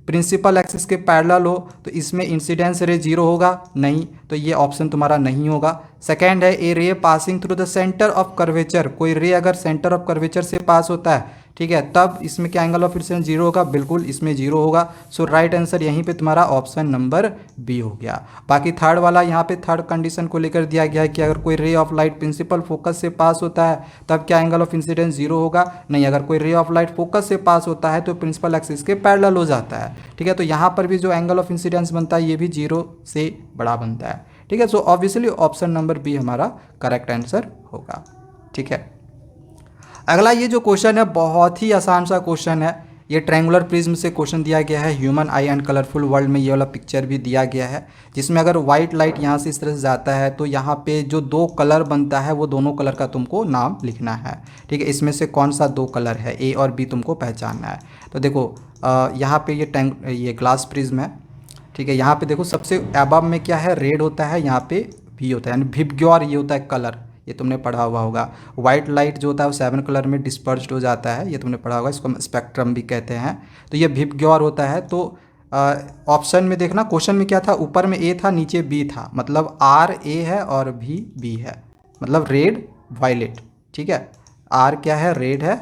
प्रिंसिपल एक्सिस के पैरेलल हो तो इसमें इंसिडेंस रे जीरो होगा? नहीं, तो ये ऑप्शन तुम्हारा नहीं होगा। सेकेंड है a ray passing through the centre of curvature. कोई रे अगर सेंटर ऑफ कर्वेचर से पास होता है, ठीक है, तब इसमें क्या एंगल ऑफ इंसिडेंस जीरो होगा? बिल्कुल इसमें जीरो होगा। सो राइट आंसर यहीं पे तुम्हारा ऑप्शन नंबर बी हो गया। बाकी थर्ड वाला यहाँ पे थर्ड कंडीशन को लेकर दिया गया है कि अगर कोई ray of light principal focus से पास होता है तब क्या एंगल ऑफ इंसिडेंस जीरो होगा? नहीं, अगर कोई रे ऑफ लाइट फोकस से पास होता है तो प्रिंसिपल एक्सिस के पैरेलल हो जाता है, ठीक है। तो यहाँ पर भी जो एंगल ऑफ इंसिडेंस बनता है ये भी जीरो से बड़ा बनता है, ठीक है। So obviously option number B हमारा करेक्ट आंसर होगा, ठीक है। अगला ये जो क्वेश्चन है बहुत ही आसान सा क्वेश्चन है। ये ट्रायंगुलर प्रिज्म से क्वेश्चन दिया गया है। Human I and colourful world में ये वाला पिक्चर भी दिया गया है, जिसमें अगर वाइट लाइट यहाँ से इस तरह से जाता है तो यहाँ पे जो 2 कलर बनता है वो दोनों कलर का तुमको नाम लिखना है, ठीक है। इसमें से कौन सा 2 कलर है, ए और बी, तुमको पहचानना है। तो देखो यहाँ पे ये ग्लास प्रिज्म है, ठीक है। यहाँ पे देखो सबसे अबव में क्या है? रेड होता है, यहाँ पे भी होता है, यानी विबग्योर ये होता है कलर, ये तुमने पढ़ा हुआ होगा। वाइट लाइट जो होता है वो 7 कलर में डिस्पर्स्ड हो जाता है, ये तुमने पढ़ा होगा, इसको हम स्पेक्ट्रम भी कहते हैं। तो ये विबग्योर होता है। तो ऑप्शन में देखना, क्वेश्चन में क्या था? ऊपर में ए था, नीचे बी था, मतलब आर ए है और भी बी है, मतलब रेड वायलेट, ठीक है। आर क्या है? रेड है,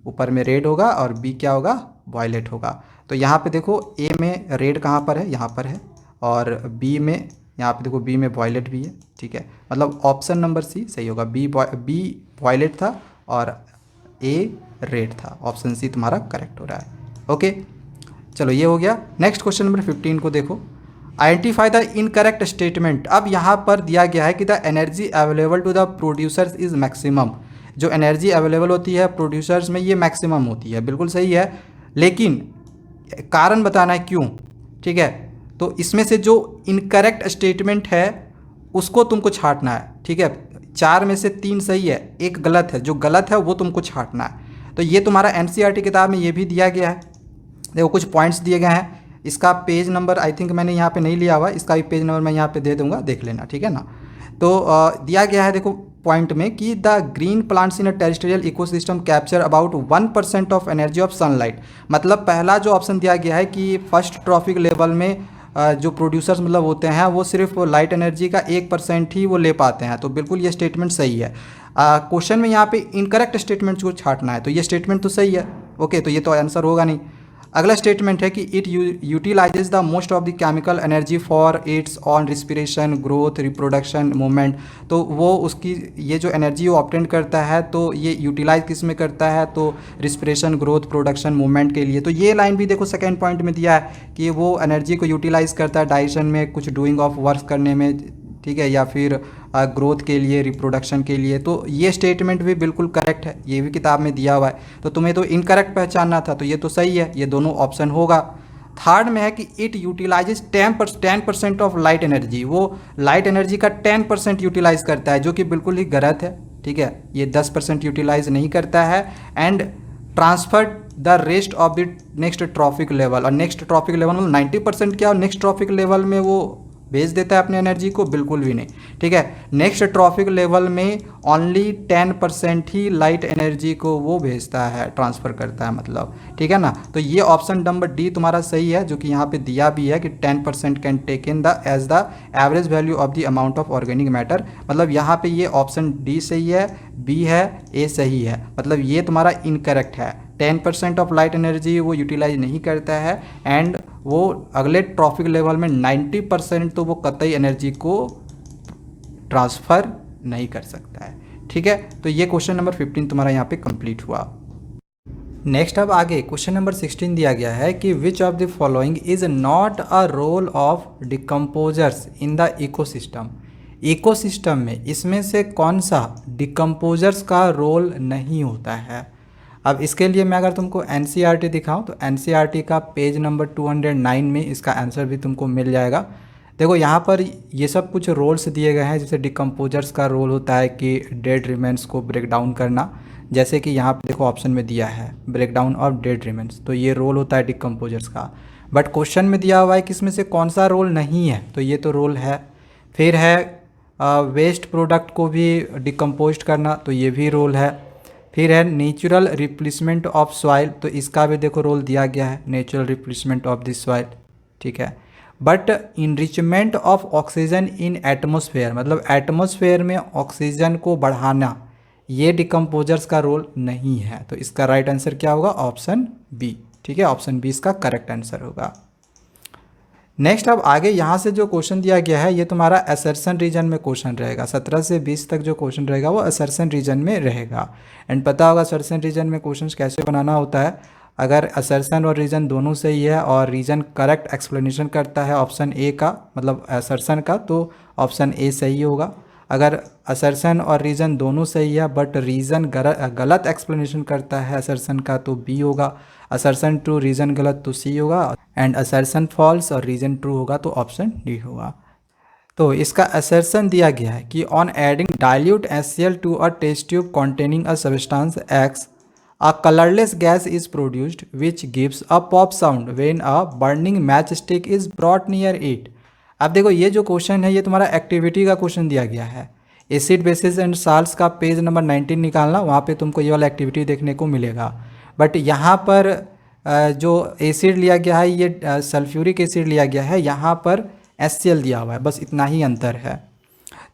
ऊपर में रेड होगा, और बी क्या होगा? वायलेट होगा। तो यहाँ पे देखो ए में रेड कहाँ पर है? यहाँ पर है, और बी में यहाँ पे देखो बी में वॉयलेट भी है, ठीक है। मतलब ऑप्शन नंबर सी सही होगा। बी वॉयलेट था और ए रेड था। ऑप्शन सी तुम्हारा करेक्ट हो रहा है, ओके। चलो ये हो गया। नेक्स्ट क्वेश्चन नंबर 15 को देखो। Identify the incorrect statement. अब यहाँ पर दिया गया है कि the energy available to the producers is maximum. जो एनर्जी अवेलेबल होती है प्रोड्यूसर्स में ये मैक्सिमम होती है, बिल्कुल सही है, लेकिन कारण बताना है क्यों, ठीक है। तो इसमें से जो इनकरेक्ट स्टेटमेंट है उसको तुमको छांटना है, ठीक है। 4 में से 3 सही है, 1 गलत है। जो गलत है वो तुमको छांटना है। तो ये तुम्हारा एनसीईआरटी किताब में ये भी दिया गया है। देखो कुछ पॉइंट्स दिए गए हैं। इसका पेज नंबर आई थिंक मैंने यहाँ पे नहीं लिया हुआ, इसका भी पेज नंबर मैं यहाँ पे दे दूँगा, देख लेना, ठीक है ना। तो दिया गया है देखो पॉइंट में कि the green plants in a terrestrial ecosystem capture about 1% of energy of sunlight. मतलब पहला जो ऑप्शन दिया गया है कि फर्स्ट ट्रॉफिक लेवल में जो प्रोड्यूसर्स मतलब होते हैं वो सिर्फ लाइट एनर्जी का 1% ही वो ले पाते हैं। तो बिल्कुल ये स्टेटमेंट सही है। क्वेश्चन में यहाँ पे इनकरेक्ट स्टेटमेंट को छांटना है, तो ये स्टेटमेंट तो सही है, ओके। तो ये तो आंसर होगा नहीं। अगला स्टेटमेंट है कि it utilises the most of the chemical energy for its on respiration, growth, reproduction, movement. तो वो उसकी ये जो एनर्जी वो ऑब्टेन करता है तो ये यूटिलाइज किस में करता है, तो रिस्पिरेशन, ग्रोथ, प्रोडक्शन, मूवमेंट के लिए। तो ये लाइन भी देखो सेकेंड पॉइंट में दिया है कि वो एनर्जी को यूटिलाइज करता है डाइजेशन में, कुछ डूइंग ऑफ वर्क करने में, ठीक है, या फिर ग्रोथ के लिए, रिप्रोडक्शन के लिए। तो ये स्टेटमेंट भी बिल्कुल करेक्ट है, ये भी किताब में दिया हुआ है। तो तुम्हें तो इनकरेक्ट पहचानना था, तो ये तो सही है, ये दोनों ऑप्शन होगा। थर्ड में है कि it utilises 10% of light energy, वो लाइट एनर्जी का 10% यूटिलाइज करता है, जो कि बिल्कुल ही गलत है, ठीक है, ये 10% यूटिलाइज नहीं करता है। And transfer the rest of the next trophic level, और नेक्स्ट ट्रॉफिक लेवल में 90% क्या, नेक्स्ट ट्रॉफिक लेवल में वो भेज देता है अपनी एनर्जी को, बिल्कुल भी नहीं, ठीक है। नेक्स्ट ट्रॉफिक लेवल में ओनली 10% ही लाइट एनर्जी को वो भेजता है, ट्रांसफ़र करता है मतलब, ठीक है ना। तो ये ऑप्शन नंबर डी तुम्हारा सही है, जो कि यहाँ पे दिया भी है कि 10% can take in the as the average value of the amount of organic matter. मतलब यहाँ पे ये ऑप्शन डी सही है, बी है, ए सही है, मतलब ये तुम्हारा इनकरेक्ट है। 10% ऑफ लाइट एनर्जी वो यूटिलाइज नहीं करता है, एंड वो अगले ट्रॉफिक लेवल में 90% तो वो कतई एनर्जी को ट्रांसफ़र नहीं कर सकता है, ठीक है। तो ये क्वेश्चन नंबर 15 तुम्हारा यहाँ पे कंप्लीट हुआ। नेक्स्ट अब आगे क्वेश्चन नंबर 16 दिया गया है कि which of the following is not a role of decomposers in the ecosystem. Ecosystem में इसमें से कौन सा डिकम्पोजर्स का रोल नहीं होता है। अब इसके लिए मैं अगर तुमको एनसीईआरटी दिखाऊं तो एनसीईआरटी का पेज नंबर 209 में इसका आंसर भी तुमको मिल जाएगा। देखो यहाँ पर ये सब कुछ रोल्स दिए गए हैं, जैसे डिकम्पोजर्स का रोल होता है कि डेड रिमेंस को ब्रेक डाउन करना, जैसे कि यहाँ पे देखो ऑप्शन में दिया है break down of dead remains, तो ये रोल होता है डिकम्पोजर्स का। बट क्वेश्चन में दिया हुआ है कि इसमें से कौन सा रोल नहीं है, तो ये तो रोल है। फिर है वेस्ट प्रोडक्ट को भी डिकम्पोज करना, तो ये भी रोल है। फिर है नेचुरल रिप्लेसमेंट ऑफ सॉइल, तो इसका भी देखो रोल दिया गया है, natural replacement of this soil, ठीक है। But enrichment of oxygen in atmosphere, मतलब एटमॉस्फेयर में ऑक्सीजन को बढ़ाना, ये डिकम्पोजर्स का रोल नहीं है। तो इसका राइट आंसर क्या होगा, ऑप्शन बी, ठीक है, ऑप्शन बी इसका करेक्ट आंसर होगा। नेक्स्ट अब आगे यहाँ से जो क्वेश्चन दिया गया है ये तुम्हारा असर्शन रीजन में क्वेश्चन रहेगा। 17 से 20 तक जो क्वेश्चन रहेगा वो असर्शन रीजन में रहेगा। एंड पता होगा असर्शन रीजन में क्वेश्चन कैसे बनाना होता है। अगर असर्शन और रीजन दोनों सही है और रीजन करेक्ट एक्सप्लेनेशन करता है ऑप्शन ए का, मतलब असर्शन का, तो ऑप्शन ए सही होगा। अगर असर्शन और रीजन दोनों सही है बट रीजन गलत एक्सप्लेनेशन करता है असर्शन का, तो बी होगा। असर्शन ट्रू, रीजन गलत, तो सी होगा। एंड असर्शन फॉल्स और रीजन ट्रू होगा, तो ऑप्शन डी होगा। तो इसका असर्शन दिया गया है कि on adding dilute HCl to a test tube containing a substance X, a colorless gas is produced which gives a pop sound when a burning matchstick is brought near it। अब देखो ये जो question है ये तुम्हारा activity का question दिया गया है। एसिड बेसिस एंड साल्ट्स का पेज नंबर 19 निकालना, वहाँ पे तुमको ये वाला एक्टिविटी देखने को मिलेगा। बट यहाँ पर जो एसिड लिया गया है ये सल्फ्यूरिक एसिड लिया गया है, यहाँ पर HCl दिया हुआ है, बस इतना ही अंतर है।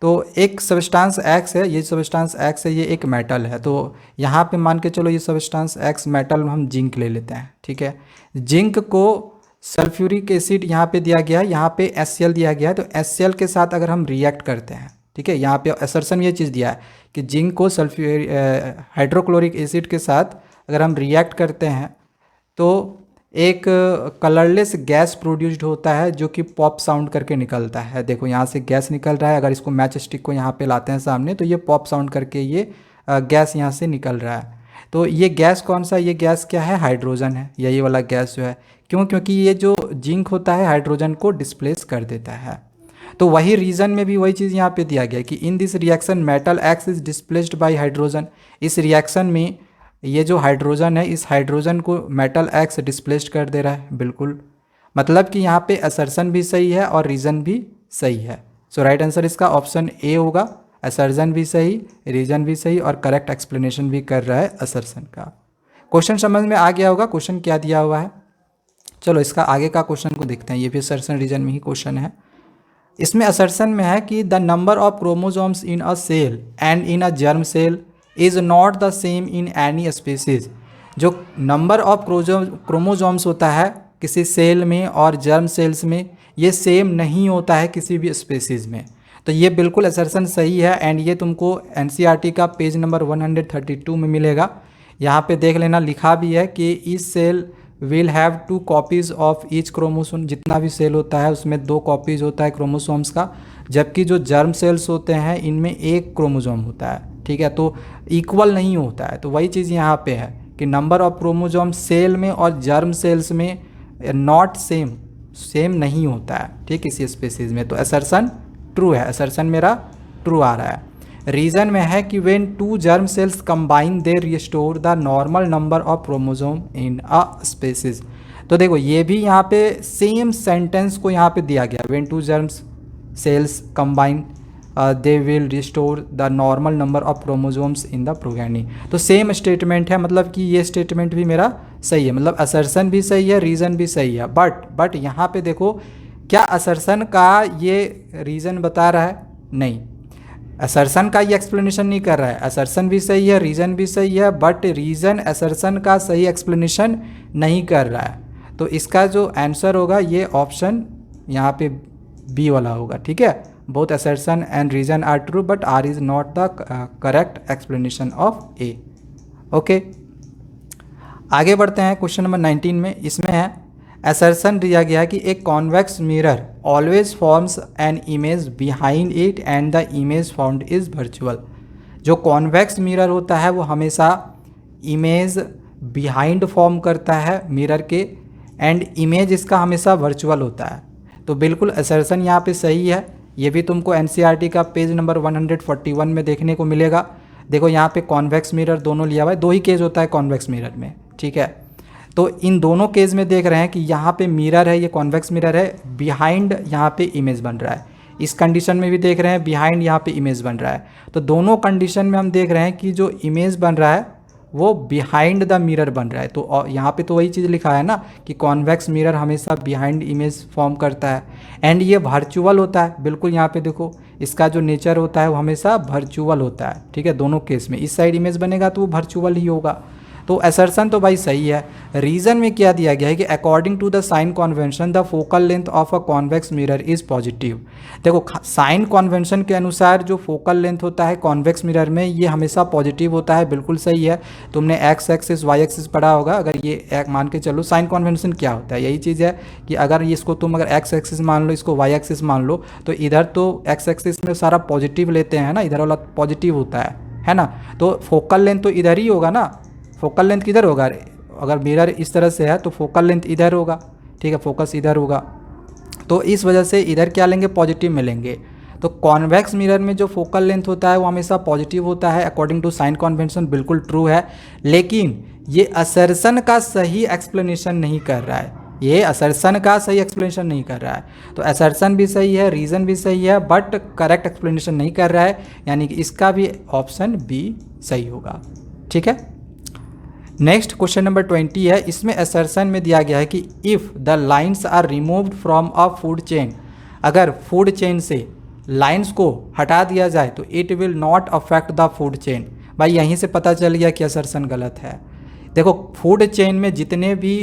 तो एक सब्सटेंस X है, ये सब्सटेंस X है, ये एक मेटल है। तो यहाँ पे मान के चलो ये सब्सटेंस X मेटल में हम जिंक ले लेते हैं, ठीक है। जिंक को सल्फ्यूरिक एसिड यहाँ पे दिया गया है, यहाँ पे HCl दिया गया है। तो HCl के साथ अगर हम रिएक्ट करते हैं, ठीक है, यहाँ पे असर्शन में ये चीज़ दिया है कि जिंक को हाइड्रोक्लोरिक एसिड के साथ अगर हम रिएक्ट करते हैं तो एक कलरलेस गैस प्रोड्यूस्ड होता है जो कि पॉप साउंड करके निकलता है। देखो यहाँ से गैस निकल रहा है, अगर इसको मैच स्टिक को यहाँ पे लाते हैं सामने तो ये पॉप साउंड करके ये गैस यहाँ से निकल रहा है। तो ये गैस कौन सा, ये गैस क्या है, हाइड्रोजन है, यही वाला गैस जो है। क्यों, क्योंकि ये जो जिंक होता है हाइड्रोजन को डिस्प्लेस कर देता है। तो वही रीजन में भी वही चीज़ यहाँ पे दिया गया कि in this reaction metal X is displaced by hydrogen. इस रिएक्शन में ये जो हाइड्रोजन है इस हाइड्रोजन को मेटल X डिस्प्लेस्ड कर दे रहा है, बिल्कुल। मतलब कि यहाँ पे असर्शन भी सही है और रीजन भी सही है। सो राइट आंसर इसका ऑप्शन ए होगा। असर्शन भी सही, रीजन भी सही और करेक्ट एक्सप्लेनेशन भी कर रहा है असर्शन का। क्वेश्चन समझ में आ गया होगा, क्वेश्चन क्या दिया हुआ है। चलो इसका आगे का क्वेश्चन को देखते हैं, ये भी असर्शन रीजन में ही क्वेश्चन है। इसमें असर्शन में है कि the number of chromosomes in a cell and in a germ cell is not the same in any species. जो नंबर ऑफ क्रोमोजोम्स होता है किसी सेल में और जर्म सेल्स में, ये सेम नहीं होता है किसी भी स्पेसीज़ में। तो ये बिल्कुल असर्शन सही है एंड ये तुमको एनसीईआरटी का पेज नंबर 132 में मिलेगा। यहाँ पे देख लेना, लिखा भी है कि each cell will have 2 copies of each chromosome. जितना भी सेल होता है उसमें 2 कॉपीज़ होता है क्रोमोसोम्स का, जबकि जो जर्म सेल्स होते हैं इनमें 1 क्रोमोसोम होता है। ठीक है, तो इक्वल नहीं होता है। तो वही चीज़ यहाँ पे है कि नंबर ऑफ क्रोमोसोम सेल में और जर्म सेल्स में नॉट सेम नहीं होता है, ठीक, इसी स्पेसीज में। तो असर्शन ट्रू है, असर्शन मेरा ट्रू आ रहा है। रीज़न में है कि when 2 germ cells combine they restore the normal number of chromosome in a species. तो देखो ये भी यहाँ पे सेम सेंटेंस को यहाँ पे दिया गया, when 2 germ cells combine they will restore the normal number of chromosomes in the progeny. तो सेम स्टेटमेंट है, मतलब कि ये स्टेटमेंट भी मेरा सही है, मतलब असर्शन भी सही है, रीज़न भी सही है। बट यहाँ पे देखो, क्या असर्शन का ये रीज़न बता रहा है? नहीं, असर्शन का ये एक्सप्लेनेशन नहीं कर रहा है। असर्शन भी सही है, रीज़न भी सही है, बट रीज़न असर्शन का सही एक्सप्लेनेशन नहीं कर रहा है। तो इसका जो आंसर होगा ये ऑप्शन यहाँ पे बी वाला होगा। ठीक है, both assertion and reason are true but R is not the correct explanation of A. Okay, आगे बढ़ते हैं क्वेश्चन नंबर 19 में। इसमें है असर्शन दिया गया कि एक convex mirror always forms an image behind it and the image found is virtual. जो कॉन्वेक्स मिरर होता है वो हमेशा इमेज बिहाइंड फॉर्म करता है मिरर के, एंड इमेज इसका हमेशा वर्चुअल होता है। तो बिल्कुल असर्शन यहाँ पे सही है। ये भी तुमको एनसीईआरटी का पेज नंबर 141 में देखने को मिलेगा। देखो यहाँ पे कॉन्वेक्स मिरर दोनों लिया हुआ है, 2 ही केस होता है कॉन्वेक्स मिरर में। ठीक है, तो इन दोनों केस में देख रहे हैं कि यहाँ पे मिरर है, ये कॉन्वेक्स मिरर है, बिहाइंड यहाँ पे इमेज बन रहा है। इस कंडीशन में भी देख रहे हैं बिहाइंड यहाँ पे इमेज बन रहा है। तो दोनों कंडीशन में हम देख रहे हैं कि जो इमेज बन रहा है वो बिहाइंड द मिरर बन रहा है। तो यहाँ पे तो वही चीज़ लिखा है ना कि कॉन्वेक्स मिरर हमेशा बिहाइंड इमेज फॉर्म करता है एंड ये वर्चुअल होता है। बिल्कुल यहाँ पे देखो, इसका जो नेचर होता है वो हमेशा वर्चुअल होता है। ठीक है, दोनों केस में इस साइड इमेज बनेगा तो वो वर्चुअल ही होगा। तो असर्शन तो भाई सही है। रीज़न में क्या दिया गया है कि according to the sign convention the focal length of a convex mirror is positive. देखो साइन कन्वेंशन के अनुसार जो फोकल लेंथ होता है कॉन्वेक्स मिरर में ये हमेशा पॉजिटिव होता है। बिल्कुल सही है, तुमने एक्स एक्सिस वाई एक्सिस पढ़ा होगा। अगर ये एक मान के चलो, साइन कन्वेंशन क्या होता है, यही चीज़ है कि अगर इसको तुम अगर एक्स एक्सिस मान लो, इसको वाई एक्सिस मान लो, तो इधर तो एक्स एक्सिस में सारा पॉजिटिव लेते हैं ना, इधर वाला पॉजिटिव होता है ना। तो फोकल लेंथ तो इधर ही होगा ना, फोकल लेंथ किधर होगा? अगर मिरर इस तरह से है तो फोकल लेंथ इधर होगा। ठीक है, फोकस इधर होगा, तो इस वजह से इधर क्या लेंगे? पॉजिटिव में लेंगे। तो कॉन्वेक्स मिरर में जो फोकल लेंथ होता है वो हमेशा पॉजिटिव होता है अकॉर्डिंग टू साइन कन्वेंशन, बिल्कुल ट्रू है। लेकिन ये असर्शन का सही एक्सप्लेनेशन नहीं कर रहा है, ये असर्शन का सही एक्सप्लेनेशन नहीं कर रहा है। तो असर्शन भी सही है, रीज़न भी सही है, बट करेक्ट एक्सप्लेनेशन नहीं कर रहा है, यानी कि इसका भी ऑप्शन बी सही होगा। ठीक है, नेक्स्ट क्वेश्चन नंबर 20 है। इसमें असर्शन में दिया गया है कि if the lions are removed from a food chain, अगर फूड चेन से लाइन्स को हटा दिया जाए तो it will not affect the food chain. भाई यहीं से पता चल गया कि असर्शन गलत है। देखो फूड चेन में जितने भी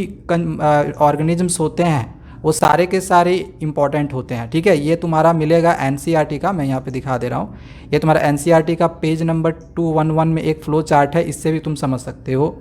ऑर्गेनिजम्स होते हैं वो सारे के सारे इंपॉर्टेंट होते हैं। ठीक है, ये तुम्हारा मिलेगा एनसीईआरटी का, मैं यहाँ पे दिखा दे रहा हूँ। ये तुम्हारा एनसीईआरटी का पेज नंबर 211 में एक फ्लो चार्ट है, इससे भी तुम समझ सकते हो।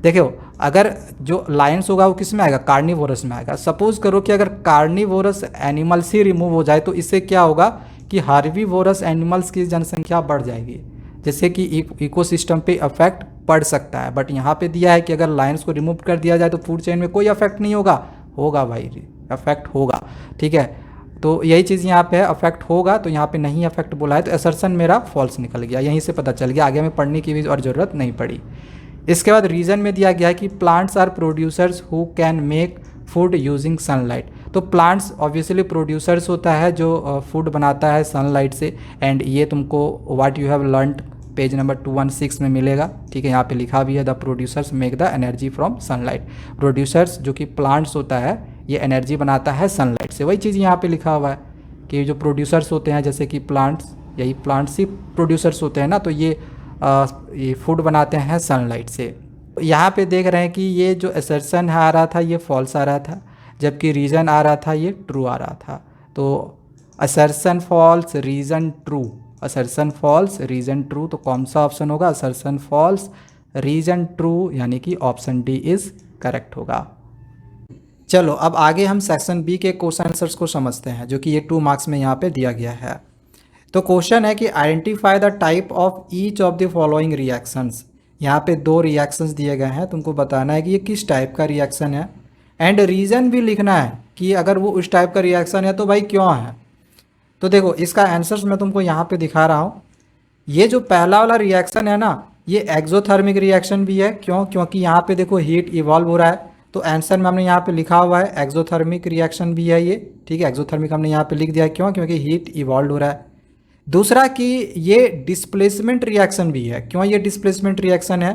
देखो अगर जो लाइन्स होगा वो किस में आएगा? कार्निवोरस में आएगा। सपोज करो कि अगर कार्निवोरस एनिमल्स ही रिमूव हो जाए तो इससे क्या होगा कि हार्बीवोरस एनिमल्स की जनसंख्या बढ़ जाएगी, जैसे कि इकोसिस्टम पे अफेक्ट पड़ सकता है। बट यहाँ पे दिया है कि अगर लाइन्स को रिमूव कर दिया जाए तो फूड चेन में कोई अफेक्ट नहीं होगा। होगा भाई, अफेक्ट होगा। ठीक है, तो यही चीज़ यहाँ पे है, अफेक्ट होगा, तो यहाँ पे नहीं अफेक्ट बोला है, तो असर्शन मेरा फॉल्स निकल गया। यहीं से पता चल गया, आगे में पढ़ने की भी और ज़रूरत नहीं पड़ी। इसके बाद रीज़न में दिया गया है कि plants are producers who can make food using sunlight. तो प्लांट्स ऑब्वियसली प्रोड्यूसर्स होता है जो फूड बनाता है सनलाइट से, एंड ये तुमको what you have learned page number 216 में मिलेगा। ठीक है, यहाँ पे लिखा भी है the producers make the energy from sunlight. Producers जो कि प्लांट्स होता है ये एनर्जी बनाता है सनलाइट से। वही चीज़ यहाँ पे लिखा हुआ है कि जो प्रोड्यूसर्स होते हैं जैसे कि प्लांट्स, यही प्लांट्स ही प्रोड्यूसर्स होते हैं ना, तो ये फूड बनाते हैं सनलाइट से। यहाँ पे देख रहे हैं कि ये जो असर्शन आ रहा था ये फॉल्स आ रहा था, जबकि रीज़न आ रहा था ये ट्रू आ रहा था। तो assertion false reason true, assertion false reason true, तो कौन सा ऑप्शन होगा? असर्शन फॉल्स रीज़न ट्रू, यानी कि ऑप्शन डी इज़ करेक्ट होगा। चलो अब आगे हम सेक्शन बी के क्वेश्चन आंसर्स को समझते हैं, जो कि ये 2 मार्क्स में यहाँ पे दिया गया है। तो क्वेश्चन है कि identify the type of each of the following reactions. यहाँ पे 2 रिएक्शंस दिए गए हैं, तुमको बताना है कि ये किस टाइप का रिएक्शन है, एंड रीज़न भी लिखना है कि अगर वो उस टाइप का रिएक्शन है तो भाई क्यों है। तो देखो इसका आंसर्स मैं तुमको यहाँ पे दिखा रहा हूँ। ये जो पहला वाला रिएक्शन है ना, ये एक्सोथर्मिक रिएक्शन भी है। क्यों? क्योंकि यहाँ पे देखो हीट इवॉल्व हो रहा है, तो आंसर में हमने यहाँ पे लिखा हुआ है एक्सोथर्मिक रिएक्शन भी है ये, ठीक है। एक्सोथर्मिक हमने यहाँ पे लिख दिया है, क्यों? क्योंकि हीट इवॉल्व हो रहा है। दूसरा कि ये डिस्प्लेसमेंट रिएक्शन भी है। क्यों ये डिस्प्लेसमेंट रिएक्शन है?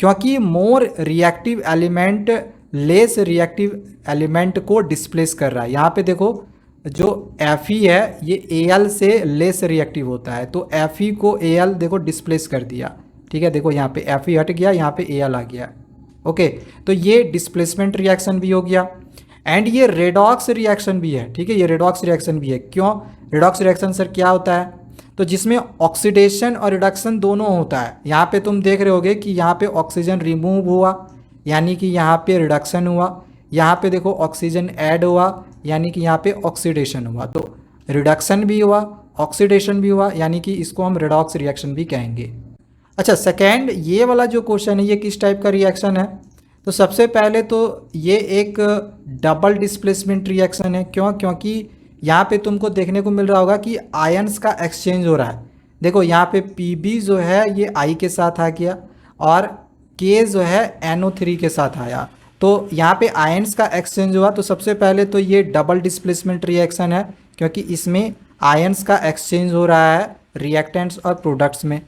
क्योंकि more reactive element less reactive element को डिस्प्लेस कर रहा है। यहाँ पे देखो जो Fe है ये Al से लेस रिएक्टिव होता है, तो Fe को Al देखो डिस्प्लेस कर दिया, ठीक है। देखो यहाँ पे Fe हट गया, यहाँ पे Al आ गया, ओके। तो ये डिस्प्लेसमेंट रिएक्शन भी हो गया, एंड ये रेडॉक्स रिएक्शन भी है, ठीक है। ये रेडॉक्स रिएक्शन भी है। क्यों रेडॉक्स रिएक्शन सर क्या होता है? तो जिसमें ऑक्सीडेशन और रिडक्शन दोनों होता है। यहाँ पे तुम देख रहे होगे कि यहाँ पे ऑक्सीजन रिमूव हुआ, यानी कि यहाँ पे रिडक्शन हुआ। यहाँ पे देखो ऑक्सीजन ऐड हुआ, यानी कि यहाँ पे ऑक्सीडेशन हुआ। तो रिडक्शन भी हुआ, ऑक्सीडेशन भी हुआ, यानी कि इसको हम रेडॉक्स रिएक्शन भी कहेंगे। अच्छा, सेकेंड ये वाला जो क्वेश्चन है ये किस टाइप का रिएक्शन है? तो सबसे पहले तो ये एक डबल डिस्प्लेसमेंट रिएक्शन है। क्यों? क्योंकि यहाँ पे तुमको देखने को मिल रहा होगा कि आयंस का एक्सचेंज हो रहा है। देखो यहाँ पे Pb जो है ये I के साथ आ गया, और K जो है NO3 के साथ आया, तो यहाँ पे आयंस का एक्सचेंज हुआ। तो सबसे पहले तो ये डबल डिस्प्लेसमेंट रिएक्शन है, क्योंकि इसमें आयंस का एक्सचेंज हो रहा है रिएक्टेंट्स और प्रोडक्ट्स में,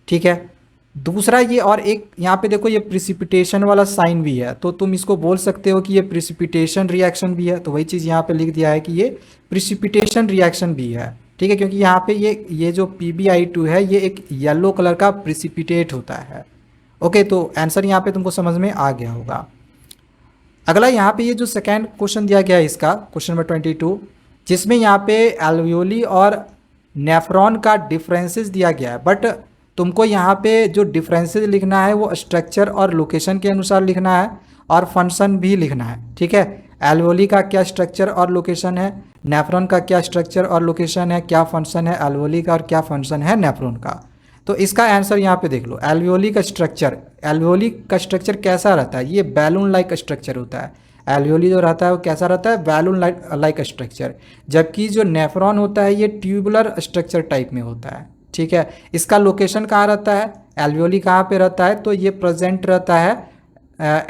ठीक है। दूसरा ये, और एक यहाँ पे देखो ये प्रिसिपिटेशन वाला साइन भी है, तो तुम इसको बोल सकते हो कि ये प्रिसिपिटेशन रिएक्शन भी है। तो वही चीज़ यहाँ पे लिख दिया है कि ये प्रिसिपिटेशन रिएक्शन भी है, ठीक है। क्योंकि यहाँ पे ये जो PbI2 है ये एक येलो कलर का प्रिसिपिटेट होता है, ओके। तो आंसर यहाँ पे तुमको समझ में आ गया होगा। अगला यहाँ पे ये जो सेकेंड क्वेश्चन दिया गया है इसका, क्वेश्चन नंबर 22, जिसमें यहाँ पे एल्वियोली और नेफ्रॉन का डिफरेंसेस दिया गया है, बट तुमको यहाँ पे जो डिफरेंसेस लिखना है वो स्ट्रक्चर और लोकेशन के अनुसार लिखना है, और फंक्शन भी लिखना है, ठीक है। एल्वियोली का क्या स्ट्रक्चर और लोकेशन है, नेफ्रॉन का क्या स्ट्रक्चर और लोकेशन है, क्या फंक्शन है एल्वियोली का और क्या फंक्शन है नेफ्रॉन का। तो इसका आंसर यहाँ पे देख लो। एल्वियोली का स्ट्रक्चर कैसा रहता है? ये बैलून लाइक स्ट्रक्चर होता है। एल्वियोली जो रहता है वो कैसा रहता है? Balloon like structure. जबकि जो नेफ्रॉन होता है ये ट्यूबुलर स्ट्रक्चर टाइप में होता है, ठीक है। इसका लोकेशन कहाँ रहता है? एल्वियोली कहाँ पे रहता है? तो ये प्रेजेंट रहता है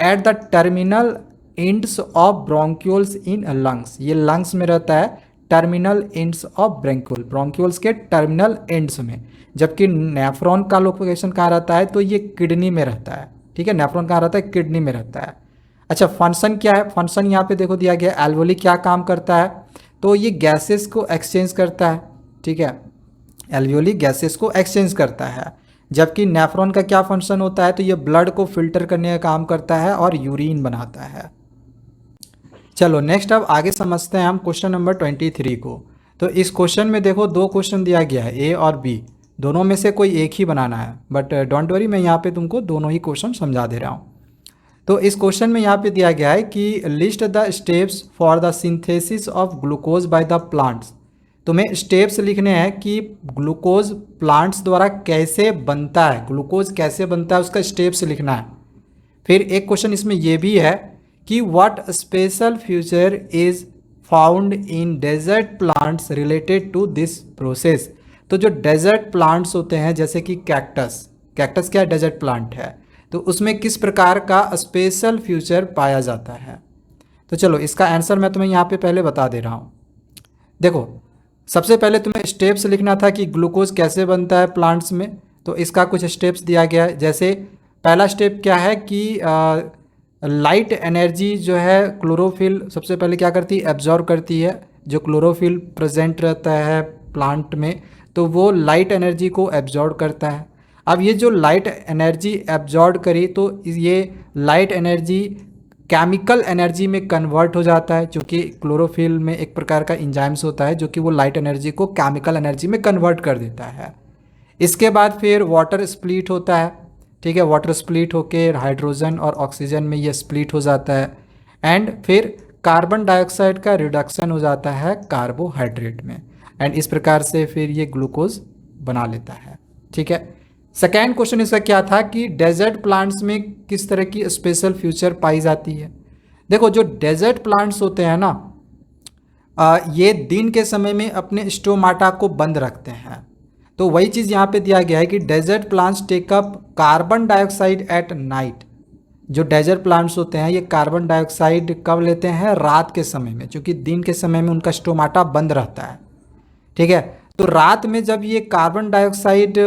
at the terminal ends of bronchioles in lungs. ये लंग्स में रहता है, टर्मिनल एंड्स ऑफ ब्रोंक्यूल्स के टर्मिनल एंड्स में। जबकि नेफ्रॉन का लोकेशन कहाँ रहता है? तो ये किडनी में रहता है, ठीक है। नेफ्रॉन कहाँ रहता है? किडनी में रहता है। अच्छा, फंक्शन क्या है? फंक्शन यहाँ पे देखो दिया गया। एल्वियोली क्या काम करता है? तो ये गैसेस को एक्सचेंज करता है, ठीक है। एल्वियोली गैसेस को एक्सचेंज करता है। जबकि नेफ्रॉन का क्या फंक्शन होता है? तो ये ब्लड को फिल्टर करने का काम करता है और यूरिन बनाता है। चलो नेक्स्ट अब आगे समझते हैं हम क्वेश्चन नंबर 23 को। तो इस क्वेश्चन में देखो 2 क्वेश्चन दिया गया है, A और B, दोनों में से कोई एक ही बनाना है। बट डोंट वरी, मैं यहाँ पे तुमको दोनों ही क्वेश्चन समझा दे रहा हूँ। तो इस क्वेश्चन में यहाँ पे दिया गया है कि list the steps for the synthesis of glucose bye the plants. तुम्हें स्टेप्स लिखने हैं कि ग्लूकोज प्लांट्स द्वारा कैसे बनता है, ग्लूकोज कैसे बनता है उसका स्टेप्स लिखना है। फिर एक क्वेश्चन इसमें यह भी है कि what special feature is found in desert plants related to this process. तो जो डेजर्ट प्लांट्स होते हैं जैसे कि कैक्टस क्या डेजर्ट प्लांट है, तो उसमें किस प्रकार का स्पेशल फीचर पाया जाता है। तो चलो इसका आंसर मैं तुम्हें यहाँ पे पहले बता दे रहा हूँ। देखो सबसे पहले तुम्हें स्टेप्स लिखना था कि ग्लूकोज कैसे बनता है प्लांट्स में, तो इसका कुछ स्टेप्स दिया गया है। जैसे पहला स्टेप क्या है कि लाइट एनर्जी जो है क्लोरोफिल सबसे पहले क्या करती है? एब्जॉर्ब करती है। जो क्लोरोफिल प्रेजेंट रहता है प्लांट में तो वो लाइट एनर्जी को एब्जॉर्ब करता है। अब ये जो लाइट एनर्जी एब्जॉर्ब करी तो ये लाइट एनर्जी केमिकल एनर्जी में कन्वर्ट हो जाता है, क्योंकि क्लोरोफिल में एक प्रकार का इंजाइम्स होता है जो कि वो लाइट एनर्जी को केमिकल एनर्जी में कन्वर्ट कर देता है। इसके बाद फिर वाटर स्प्लिट होता है, ठीक है, वाटर स्प्लिट होकर हाइड्रोजन और ऑक्सीजन में ये स्प्लिट हो जाता है, एंड फिर कार्बन डाइऑक्साइड का रिडक्शन हो जाता है कार्बोहाइड्रेट में, एंड इस प्रकार से फिर ये ग्लूकोज बना लेता है। ठीक है, सेकेंड क्वेश्चन इसका क्या था कि डेजर्ट प्लांट्स में किस तरह की स्पेशल फीचर पाई जाती है। देखो जो डेजर्ट प्लांट्स होते हैं ना, ये दिन के समय में अपने स्टोमाटा को बंद रखते हैं, तो वही चीज़ यहाँ पे दिया गया है कि desert plants take up carbon dioxide at night. जो डेजर्ट प्लांट्स होते हैं ये कार्बन डाइऑक्साइड कब लेते हैं, रात के समय में, क्योंकि दिन के समय में उनका स्टोमाटा बंद रहता है। ठीक है, तो रात में जब ये कार्बन डाइऑक्साइड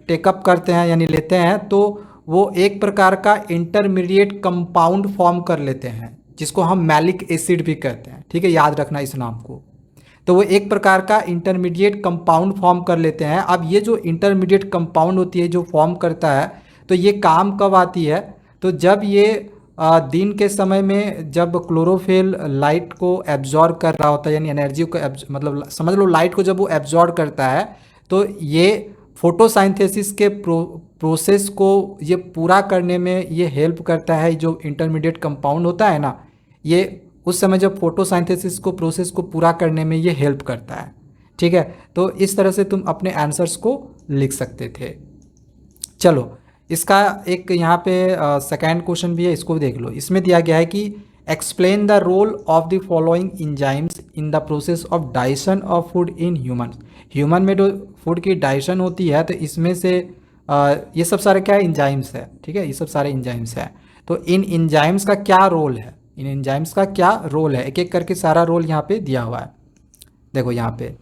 टेकअप करते हैं यानी लेते हैं, तो वो एक प्रकार का इंटरमीडिएट कंपाउंड फॉर्म कर लेते हैं जिसको हम मैलिक एसिड भी कहते हैं। ठीक है, याद रखना इस नाम को। तो वो एक प्रकार का इंटरमीडिएट कंपाउंड फॉर्म कर लेते हैं। अब ये जो इंटरमीडिएट कंपाउंड होती है जो फॉर्म करता है, तो ये काम कब आती है, तो जब ये दिन के समय में जब क्लोरोफिल लाइट को एब्जॉर्ब कर रहा होता है, यानी एनर्जी को मतलब समझ लो लाइट को जब वो एब्जॉर्ब करता है, तो ये फोटोसाइंथेसिस के प्रोसेस को ये पूरा करने में ये हेल्प करता है। जो इंटरमीडिएट कंपाउंड होता है ना, ये उस समय जब फोटोसाइंथेसिस को प्रोसेस को पूरा करने में ये हेल्प करता है। ठीक है, तो इस तरह से तुम अपने आंसर्स को लिख सकते थे। चलो, इसका एक यहाँ पे सेकेंड क्वेश्चन भी है, इसको देख लो। इसमें दिया गया है कि explain the role of the following enzymes in the process of digestion of food in human. Human में जो फूड की डाइजेशन होती है, तो इसमें से ये सब सारे क्या है, इंजाइम्स है। ठीक है, ये सब सारे इंजाइम्स है। तो इन इंजाइम्स का क्या रोल है, इन एंजाइम्स का क्या रोल है, एक एक करके सारा रोल यहाँ पे दिया हुआ है। देखो यहाँ पे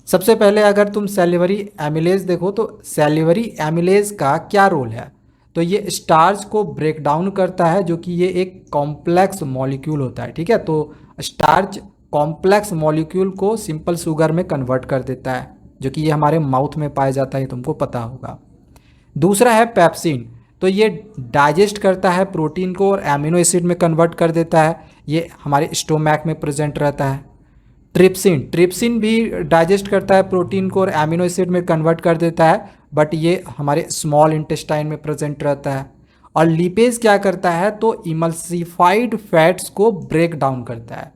सबसे पहले अगर तुम सैलिवरी एमिलेज देखो, तो सैलिवरी एमिलेज का क्या रोल है, तो ये स्टार्च को ब्रेक डाउन करता है, जो कि ये एक कॉम्प्लेक्स मॉलिक्यूल होता है। ठीक है, तो स्टार्च कॉम्प्लेक्स मॉलिक्यूल को सिंपल शुगर में कन्वर्ट कर देता है, जो कि ये हमारे माउथ में पाया जाता है, तुमको पता होगा। दूसरा है पेप्सिन, तो ये डाइजेस्ट करता है प्रोटीन को और एमिनो एसिड में कन्वर्ट कर देता है, ये हमारे स्टोमैक में प्रेजेंट रहता है। ट्रिप्सिन, ट्रिप्सिन भी डाइजेस्ट करता है प्रोटीन को और एमिनो एसिड में कन्वर्ट कर देता है, बट ये हमारे स्मॉल इंटेस्टाइन में प्रेजेंट रहता है। और लिपेज क्या करता है, तो इमल्सिफाइड फैट्स को ब्रेक डाउन करता है।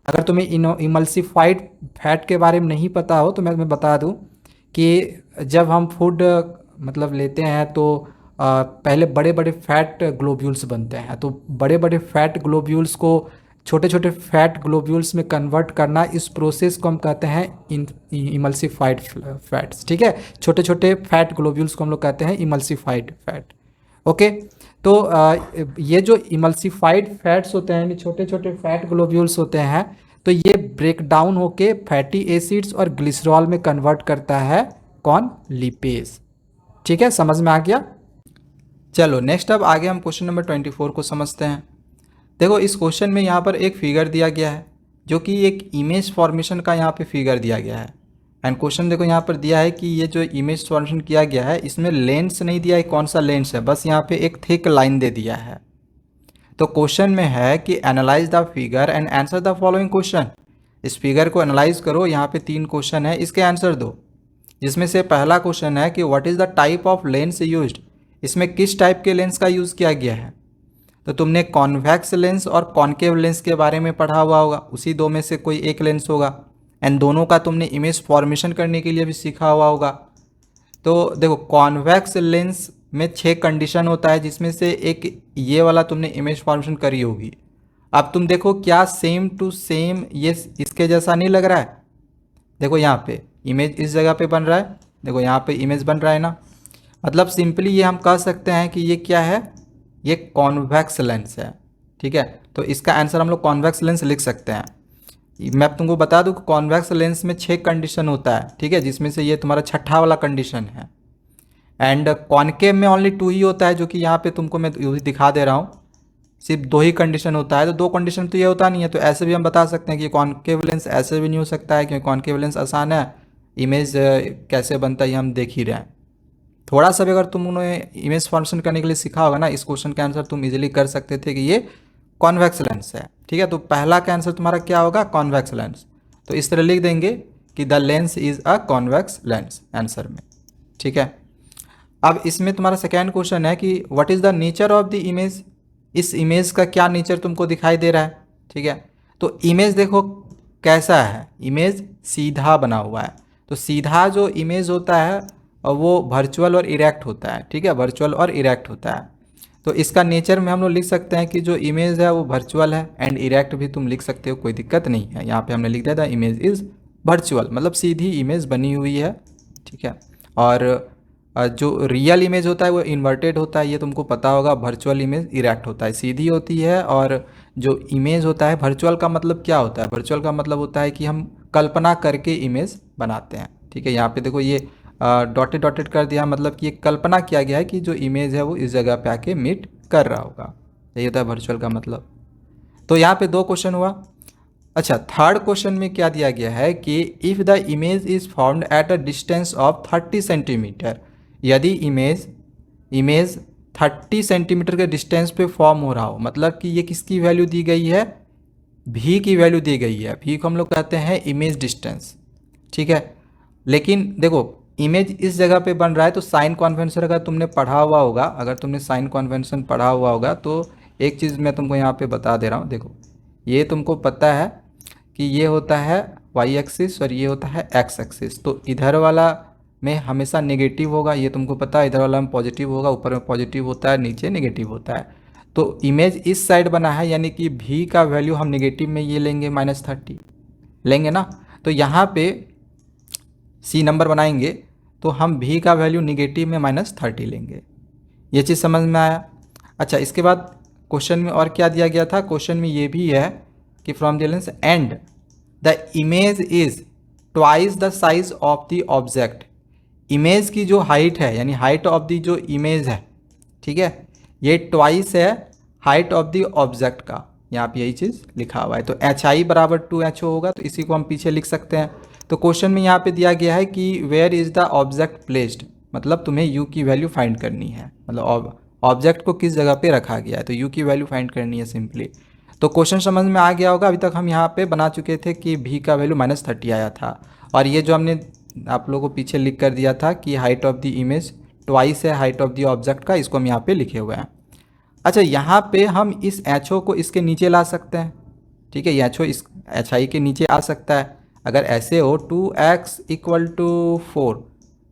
अगर तुम्हें इमल्सिफाइड फैट के बारे में नहीं पता हो तो मैं तुम्हें बता दूं कि जब हम फूड मतलब लेते हैं तो पहले बड़े बड़े फैट ग्लोब्यूल्स बनते हैं, तो बड़े बड़े फैट ग्लोब्यूल्स को छोटे छोटे फैट ग्लोब्यूल्स में कन्वर्ट करना, इस प्रोसेस को हम कहते हैं इमल्सिफाइड फैट्स। ठीक है, छोटे छोटे फैट ग्लोब्यूल्स को हम लोग कहते हैं इमल्सिफाइड फैट। ओके, तो ये जो इमल्सिफाइड फैट्स होते हैं, छोटे छोटे फैट ग्लोब्यूल्स होते हैं, तो ये ब्रेक डाउन होके फैटी एसिड्स और ग्लिसरॉल में कन्वर्ट करता है कौन, लिपेज। ठीक है, समझ में आ गया। चलो नेक्स्ट, अब आगे हम क्वेश्चन नंबर 24 को समझते हैं। देखो इस क्वेश्चन में यहाँ पर एक फिगर दिया गया है, जो कि एक इमेज फॉर्मेशन का यहाँ पे फिगर दिया गया है। एंड क्वेश्चन देखो यहाँ पर दिया है कि ये जो इमेज फॉर्मेशन किया गया है, इसमें लेंस नहीं दिया है, कौन सा लेंस है, बस यहाँ पे एक थिक लाइन दे दिया है। तो क्वेश्चन में है कि analyse the figure and answer the following question. इस फिगर को एनालाइज करो, यहाँ पे 3 क्वेश्चन है, इसके आंसर दो। जिसमें से पहला क्वेश्चन है कि what is the type of lens used, इसमें किस टाइप के लेंस का यूज़ किया गया है। तो तुमने कॉन्वेक्स लेंस और कॉन्केव लेंस के बारे में पढ़ा हुआ होगा, उसी दो में से कोई एक लेंस होगा। एंड दोनों का तुमने इमेज फॉर्मेशन करने के लिए भी सीखा हुआ होगा। तो देखो कॉन्वेक्स लेंस में 6 कंडीशन होता है, जिसमें से एक ये वाला तुमने इमेज फॉर्मेशन करी होगी। अब तुम देखो क्या सेम टू सेम ये इसके जैसा नहीं लग रहा है। देखो यहाँ पे इमेज इस जगह पे बन रहा है, देखो यहाँ पे इमेज बन रहा है ना। मतलब सिंपली ये हम कह सकते हैं कि ये क्या है, ये कॉन्वेक्स लेंस है। ठीक है, तो इसका आंसर हम लोग कॉन्वेक्स लेंस लिख सकते हैं। मैं तुमको बता दूं कि कॉन्वेक्स लेंस में 6 कंडीशन होता है। ठीक है, जिसमें से ये तुम्हारा छठा वाला कंडीशन है। एंड कॉन्केव में ओनली 2 ही होता है, जो कि यहाँ पे तुमको मैं दिखा दे रहा हूँ, सिर्फ 2 ही कंडीशन होता है। तो 2 कंडीशन तो ये होता नहीं है, तो ऐसे भी हम बता सकते हैं कि कॉन्केव लेंस ऐसे भी नहीं हो सकता है, क्योंकि कॉन्केव लेंस आसान है, इमेज कैसे बनता है ये हम देख ही रहे हैं। थोड़ा सा भी अगर तुमने इमेज फॉर्मेशन करने के लिए सीखा होगा ना, इस क्वेश्चन का आंसर तुम इजीली कर सकते थे कि ये कॉन्वेक्स लेंस है। ठीक है, तो पहला का आंसर तुम्हारा क्या होगा, कॉन्वेक्स लेंस। तो इस तरह लिख देंगे कि the lens is a convex lens answer में। ठीक है, अब इसमें तुम्हारा सेकेंड क्वेश्चन है कि what is the nature of the image, इस इमेज का क्या नेचर तुमको दिखाई दे रहा है। ठीक है, तो इमेज देखो कैसा है, इमेज सीधा बना हुआ है। तो सीधा जो इमेज होता है और वो वर्चुअल और इरेक्ट होता है। ठीक है, वर्चुअल और इरेक्ट होता है। तो इसका नेचर में हम लोग लिख सकते हैं कि जो इमेज है वो वर्चुअल है, एंड इरेक्ट भी तुम लिख सकते हो, कोई दिक्कत नहीं है। यहाँ पे हमने लिख दिया था इमेज इज वर्चुअल, मतलब सीधी इमेज बनी हुई है। ठीक है, और जो रियल इमेज होता है वो इन्वर्टेड होता है, ये तुमको पता होगा। वर्चुअल इमेज इरेक्ट होता है, सीधी होती है। और जो इमेज होता है वर्चुअल का मतलब क्या होता है, वर्चुअल का मतलब होता है कि हम कल्पना करके इमेज बनाते हैं। ठीक है, यहाँ पे देखो ये डॉटेड डॉटेड कर दिया, मतलब कि ये कल्पना किया गया है कि जो इमेज है वो इस जगह पे आके मीट कर रहा होगा, यही होता है वर्चुअल का मतलब। तो यहाँ पे 2 क्वेश्चन हुआ। अच्छा, थर्ड क्वेश्चन में क्या दिया गया है कि if the image is found at a distance of 30 centimetre, यदि इमेज 30 सेंटीमीटर के डिस्टेंस पे फॉर्म हो रहा हो, मतलब कि ये किसकी वैल्यू दी गई है, भी की वैल्यू दी गई है। भी को हम लोग कहते हैं इमेज डिस्टेंस। ठीक है, लेकिन देखो इमेज इस जगह पे बन रहा है, तो साइन कन्वेंशन अगर तुमने पढ़ा हुआ होगा, अगर तुमने साइन कन्वेंशन पढ़ा हुआ होगा तो एक चीज़ मैं तुमको यहाँ पे बता दे रहा हूँ। देखो ये तुमको पता है कि ये होता है वाई एक्सिस और ये होता है एक्स एक्सिस। तो इधर वाला में हमेशा नेगेटिव होगा, ये तुमको पता है। इधर वाला में पॉजिटिव होगा, ऊपर में पॉजिटिव होता है, नीचे नेगेटिव होता है। तो इमेज इस साइड बना है, यानी कि भी का वैल्यू हम नेगेटिव में ये लेंगे -30 लेंगे ना। तो यहाँ पे सी नंबर बनाएंगे तो हम भी का वैल्यू निगेटिव में -30 लेंगे। ये चीज़ समझ में आया। अच्छा, इसके बाद क्वेश्चन में और क्या दिया गया था, क्वेश्चन में ये भी है कि from the lens and the image is twice the size of the object. Image की जो हाइट है, यानी हाइट ऑफ द जो इमेज है, ठीक है, ये ट्वाइस है हाइट ऑफ द ऑब्जेक्ट का। यहाँ पे यही चीज़ लिखा हुआ है। तो HI बराबर 2HO होगा, तो इसी को हम पीछे लिख सकते हैं। तो क्वेश्चन में यहाँ पे दिया गया है कि where is the object placed, मतलब तुम्हें U की वैल्यू फाइंड करनी है, मतलब ऑब्जेक्ट को किस जगह पे रखा गया है, तो U की वैल्यू फाइंड करनी है सिंपली। तो क्वेश्चन समझ में आ गया होगा। अभी तक हम यहाँ पे बना चुके थे कि भी का वैल्यू -30 आया था, और ये जो हमने आप लोगों को पीछे लिख कर दिया था कि height of the image twice है हाइट ऑफ द ऑब्जेक्ट का, इसको हम यहाँ पे लिखे हुए हैं। अच्छा, यहाँ पे हम इस HO को इसके नीचे ला सकते हैं। ठीक है, ये HO इस HI के नीचे आ सकता है। अगर ऐसे हो 2x = 4,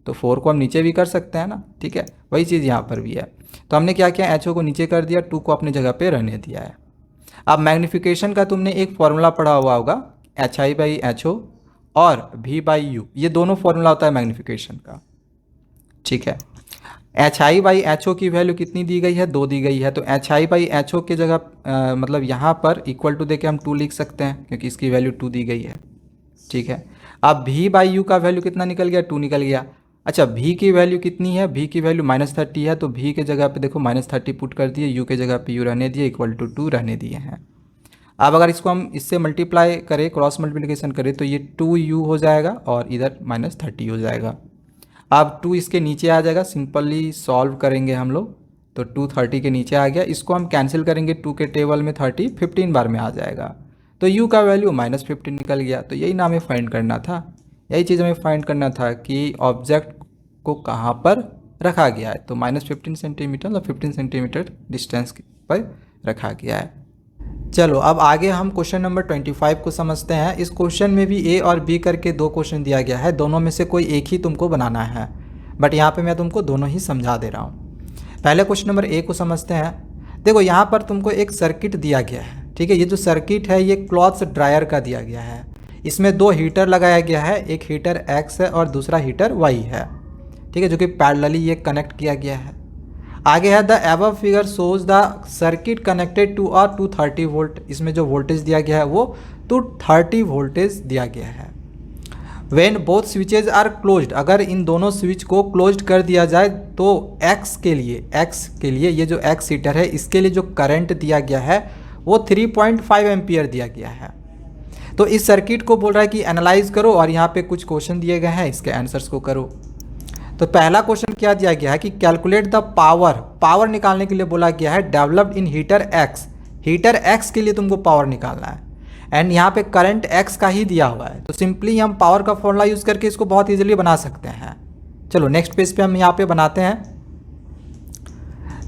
तो 4 को हम नीचे भी कर सकते हैं ना। ठीक है, वही चीज़ यहाँ पर भी है। तो हमने क्या किया, HO को नीचे कर दिया, 2 को अपनी जगह पे रहने दिया है। अब मैग्नीफिकेशन का तुमने एक फॉर्मूला पढ़ा हुआ होगा, HI/HO और V/U, ये दोनों फॉर्मूला होता है मैग्नीफिकेशन का। ठीक है, HI/HO की वैल्यू कितनी दी गई है, 2 दी गई है। तो HI/HO के जगह मतलब यहाँ पर इक्वल टू देके हम 2 लिख सकते हैं, क्योंकि इसकी वैल्यू 2 दी गई है। ठीक है, अब V/U का वैल्यू कितना निकल गया, 2 निकल गया। अच्छा, V की वैल्यू कितनी है, V की वैल्यू -30 है, तो V के जगह पे देखो -30 पुट कर दिए, U के जगह पे U रहने दिए, = 2 रहने दिए हैं। अब अगर इसको हम इससे मल्टीप्लाई करें, क्रॉस मल्टीप्लिकेशन करें, तो ये 2U हो जाएगा और इधर -30 हो जाएगा। अब 2 इसके नीचे आ जाएगा, सिंपली सॉल्व करेंगे हम लोग, तो 2 30 के नीचे आ गया। इसको हम कैंसिल करेंगे, 2 के टेबल में 30 15 बार में आ जाएगा, तो U का वैल्यू -15 निकल गया। तो यही ना हमें फाइंड करना था, यही चीज़ हमें फाइंड करना था कि ऑब्जेक्ट को कहाँ पर रखा गया है। तो -15 सेंटीमीटर मतलब 15 सेंटीमीटर डिस्टेंस पर रखा गया है। चलो अब आगे हम क्वेश्चन नंबर 25 को समझते हैं। इस क्वेश्चन में भी A और B करके 2 क्वेश्चन दिया गया है, दोनों में से कोई एक ही तुमको बनाना है, बट यहाँ पे मैं तुमको दोनों ही समझा दे रहा हूँ। पहले क्वेश्चन नंबर A को समझते हैं। देखो यहाँ पर तुमको एक सर्किट दिया गया है। ठीक है, ये जो सर्किट है ये क्लॉथ्स ड्रायर का दिया गया है। इसमें 2 हीटर लगाया गया है, एक हीटर X है और दूसरा हीटर Y है। ठीक है, जो कि पैरेलली ये कनेक्ट किया गया है। आगे है the above figure shows the circuit connected to a 230 volt. इसमें जो वोल्टेज दिया गया है वो 230 वोल्टेज दिया गया है। When both switches are closed, अगर इन दोनों स्विच को क्लोज्ड कर दिया जाए तो X के लिए ये जो X हीटर है इसके लिए जो करंट दिया गया है वो 3.5 एम्पियर दिया गया है। तो इस सर्किट को बोल रहा है कि एनालाइज करो, और यहाँ पे कुछ क्वेश्चन दिए गए हैं, इसके आंसर्स को करो। तो पहला क्वेश्चन क्या दिया गया है कि कैलकुलेट द पावर निकालने के लिए बोला गया है डेवलप्ड इन हीटर एक्स के लिए तुमको पावर निकालना है एंड यहाँ पे करंट एक्स का ही दिया हुआ है। तो सिंपली हम पावर का फॉर्मूला यूज़ करके इसको बहुत इजीली बना सकते हैं। चलो नेक्स्ट पेज पे हम यहाँ पे बनाते हैं।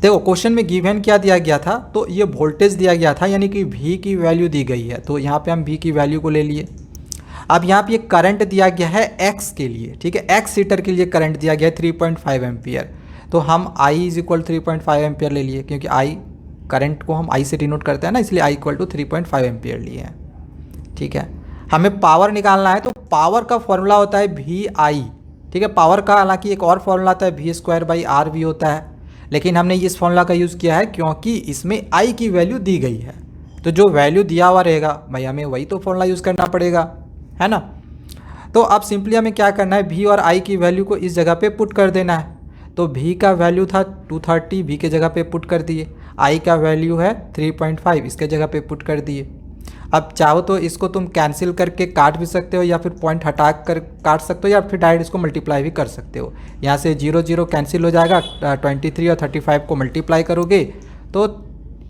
देखो क्वेश्चन में गिवन क्या दिया गया था, तो ये वोल्टेज दिया गया था यानी कि V की वैल्यू दी गई है, तो यहाँ पे हम V की वैल्यू को ले लिए। अब यहाँ पे ये करंट दिया गया है X के लिए, ठीक है, X हीटर के लिए करंट दिया गया है 3.5 एम्पियर, तो हम I इज इक्वल 3.5 एम्पियर ले लिए, क्योंकि I करंट को हम I से डिनोट करते हैं ना, इसलिए I इक्वल टू 3.5 एम्पियर लिए हैं। ठीक है, हमें पावर निकालना है, तो पावर का फॉर्मूला होता है VI, ठीक है। पावर का हालांकि एक और फॉर्मूला आता है V²/R भी होता है, लेकिन हमने इस फॉर्मूला का यूज़ किया है क्योंकि इसमें I की वैल्यू दी गई है, तो जो वैल्यू दिया हुआ रहेगा भाई हमें वही तो फॉर्मूला यूज़ करना पड़ेगा, है ना। तो अब सिंपली हमें क्या करना है, V और I की वैल्यू को इस जगह पे पुट कर देना है। तो V का वैल्यू था 230, V के जगह पे पुट कर दिए। I का वैल्यू है 3.5, इसके जगह पे पुट कर दिए। अब चाहो तो इसको तुम कैंसिल करके काट भी सकते हो, या फिर पॉइंट हटा कर काट सकते हो, या फिर डायरेक्ट इसको मल्टीप्लाई भी कर सकते हो। यहाँ से 0 0 कैंसिल हो जाएगा, 23 और 35 को मल्टीप्लाई करोगे तो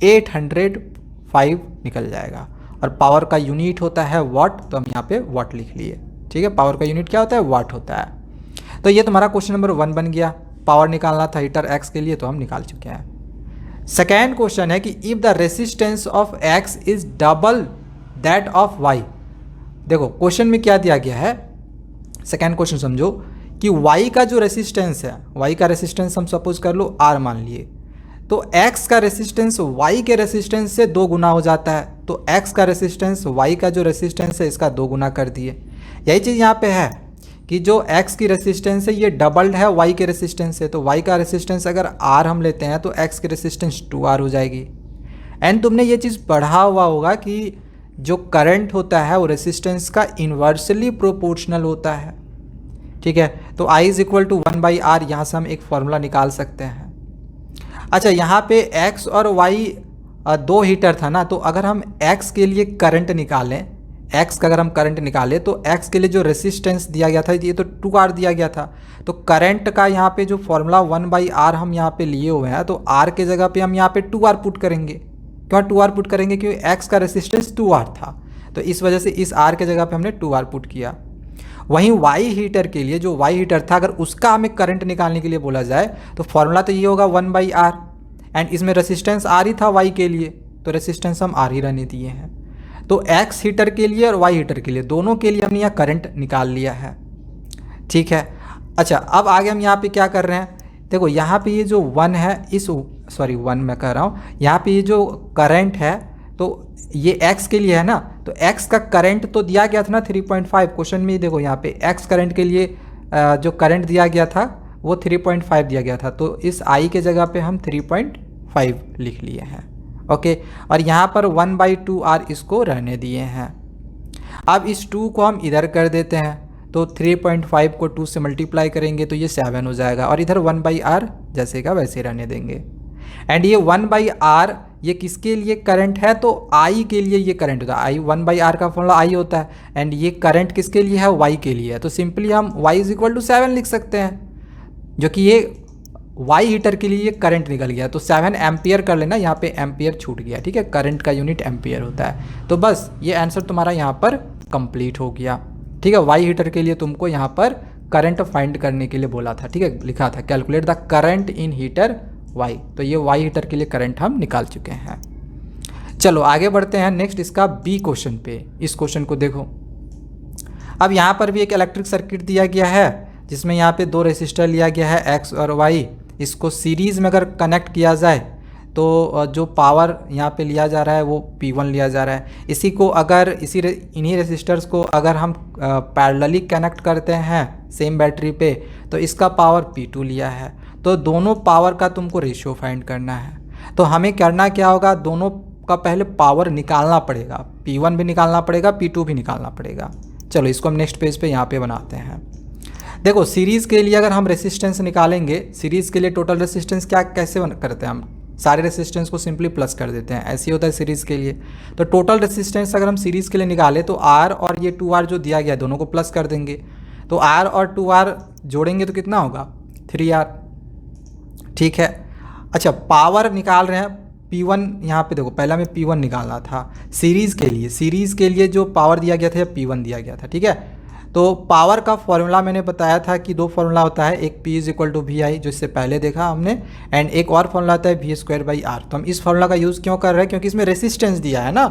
805 निकल जाएगा। और पावर का यूनिट होता है वाट, तो हम यहाँ पे वाट लिख लिए, ठीक है। पावर का यूनिट क्या होता है, वाट होता है। तो ये तुम्हारा क्वेश्चन नंबर 1 बन गया। पावर निकालना था हीटर एक्स के लिए, तो हम निकाल चुके हैं। सेकेंड क्वेश्चन है कि if the resistance of X is double that of Y. देखो क्वेश्चन में क्या दिया गया है, सेकेंड क्वेश्चन समझो कि वाई का जो रेसिस्टेंस है, वाई का रेसिस्टेंस हम सपोज कर लो आर मान लिए, तो एक्स का रेसिस्टेंस वाई के रेसिस्टेंस से 2 गुना हो जाता है। तो एक्स का रेसिस्टेंस वाई का जो रेसिस्टेंस है इसका 2 गुना कर दिए। यही चीज़ यहाँ पे है कि जो एक्स की रेसिस्टेंस है ये डबल्ड है वाई के रेसिस्टेंस से, तो वाई का रेसिस्टेंस अगर आर हम लेते हैं तो एक्स की रेसिस्टेंस 2R हो जाएगी। एंड तुमने ये चीज़ पढ़ा हुआ होगा कि जो करंट होता है वो रेसिस्टेंस का इन्वर्सली प्रोपोर्शनल होता है, ठीक है। तो I is equal to 1/R, यहाँ से हम एक फॉर्मूला निकाल सकते हैं। अच्छा, यहाँ पे X और Y 2 हीटर था ना, तो अगर हम X के लिए करंट निकालें, X का अगर हम करंट निकालें तो X के लिए जो रेसिस्टेंस दिया गया था ये तो 2R दिया गया था, तो करंट का यहाँ पे जो फॉर्मूला 1/R हम यहाँ पे लिए हुए हैं, तो R के जगह पे हम यहाँ पे 2R पुट करेंगे। क्यों 2R पुट करेंगे, क्योंकि X का रेसिस्टेंस 2R था, तो इस वजह से इस R के जगह पे हमने 2R पुट किया। वहीं Y हीटर के लिए, जो Y हीटर था, अगर उसका हमें करंट निकालने के लिए बोला जाए तो फॉर्मूला तो ये होगा 1/R, एंड इसमें रेसिस्टेंस R ही था Y के लिए, तो रेसिस्टेंस हम R ही रहने दिए हैं। तो X हीटर के लिए और Y हीटर के लिए, दोनों के लिए हमने यहाँ करंट निकाल लिया है, ठीक है। अच्छा, अब आगे हम यहाँ पे क्या कर रहे हैं, देखो यहाँ पे ये जो 1 है, वन मैं कह रहा हूँ, यहाँ पे ये जो करंट है तो ये X के लिए है ना, तो X का करंट तो दिया गया था ना 3.5। क्वेश्चन में देखो यहाँ पे X करंट के लिए जो करंट दिया गया था वो 3.5 दिया गया था, तो इस I के जगह पे हम 3.5 लिख लिए हैं, ओके। और यहाँ पर 1/2R इसको रहने दिए हैं। अब इस 2 को हम इधर कर देते हैं, तो 3.5 को 2 से मल्टीप्लाई करेंगे तो ये 7 हो जाएगा, और इधर 1/R जैसे का वैसे रहने देंगे। एंड ये 1/R ये किसके लिए करंट है, तो I के लिए ये करंट होता है। I 1/R का फॉर्मूला I होता है, एंड ये करंट किसके लिए है, Y के लिए है। तो सिंपली हम Y इज इक्वल टू 7 लिख सकते हैं, जो कि ये Y हीटर के लिए ये करंट निकल गया, तो 7 एम्पियर कर लेना, यहाँ पे एम्पियर छूट गया, ठीक है। करंट का यूनिट एम्पियर होता है। तो बस ये आंसर तुम्हारा यहाँ पर कंप्लीट हो गया, ठीक है। Y हीटर के लिए तुमको यहाँ पर करंट फाइंड करने के लिए बोला था, ठीक है, लिखा था calculate the current in heater Y, तो ये Y हीटर के लिए करंट हम निकाल चुके हैं। चलो आगे बढ़ते हैं नेक्स्ट इसका B क्वेश्चन पे। इस क्वेश्चन को देखो, अब यहाँ पर भी एक इलेक्ट्रिक सर्किट दिया गया है जिसमें यहाँ पे 2 रेसिस्टर लिया गया है X और Y। इसको सीरीज़ में अगर कनेक्ट किया जाए तो जो पावर यहाँ पे लिया जा रहा है वो P1 लिया जा रहा है। इसी को अगर इन्हीं रेसिस्टर्स को अगर हम पैरेलली कनेक्ट करते हैं सेम बैटरी पे, तो इसका पावर P2 लिया है। तो दोनों पावर का तुमको रेशियो फाइंड करना है। तो हमें करना क्या होगा, दोनों का पहले पावर निकालना पड़ेगा, P1 भी निकालना पड़ेगा, P2 भी निकालना पड़ेगा। चलो इसको हम नेक्स्ट पेज पे यहाँ पे बनाते हैं। देखो सीरीज़ के लिए अगर हम रेसिस्टेंस निकालेंगे, सीरीज़ के लिए टोटल रेसिस्टेंस क्या कैसे करते हैं, हम सारे रेसिस्टेंस को सिंपली प्लस कर देते हैं, ऐसे ही होता है सीरीज़ के लिए। तो टोटल रेसिस्टेंस अगर हम सीरीज़ के लिए निकालें तो R और ये 2R जो दिया गया दोनों को प्लस कर देंगे, तो R और 2R जोड़ेंगे तो कितना होगा 3R, ठीक है। अच्छा, पावर निकाल रहे हैं P1, यहाँ पे देखो पहला में P1 निकालना था सीरीज़ के लिए जो पावर दिया गया था P1 दिया गया था, ठीक है। तो पावर का फॉर्मूला मैंने बताया था कि दो फॉर्मूला होता है, एक P = VI जो इससे पहले देखा हमने, एंड एक और फॉर्मूला आता है V²/R। तो हम इस फॉर्मूला का यूज़ क्यों कर रहे हैं, क्योंकि इसमें रेसिस्टेंस दिया है ना,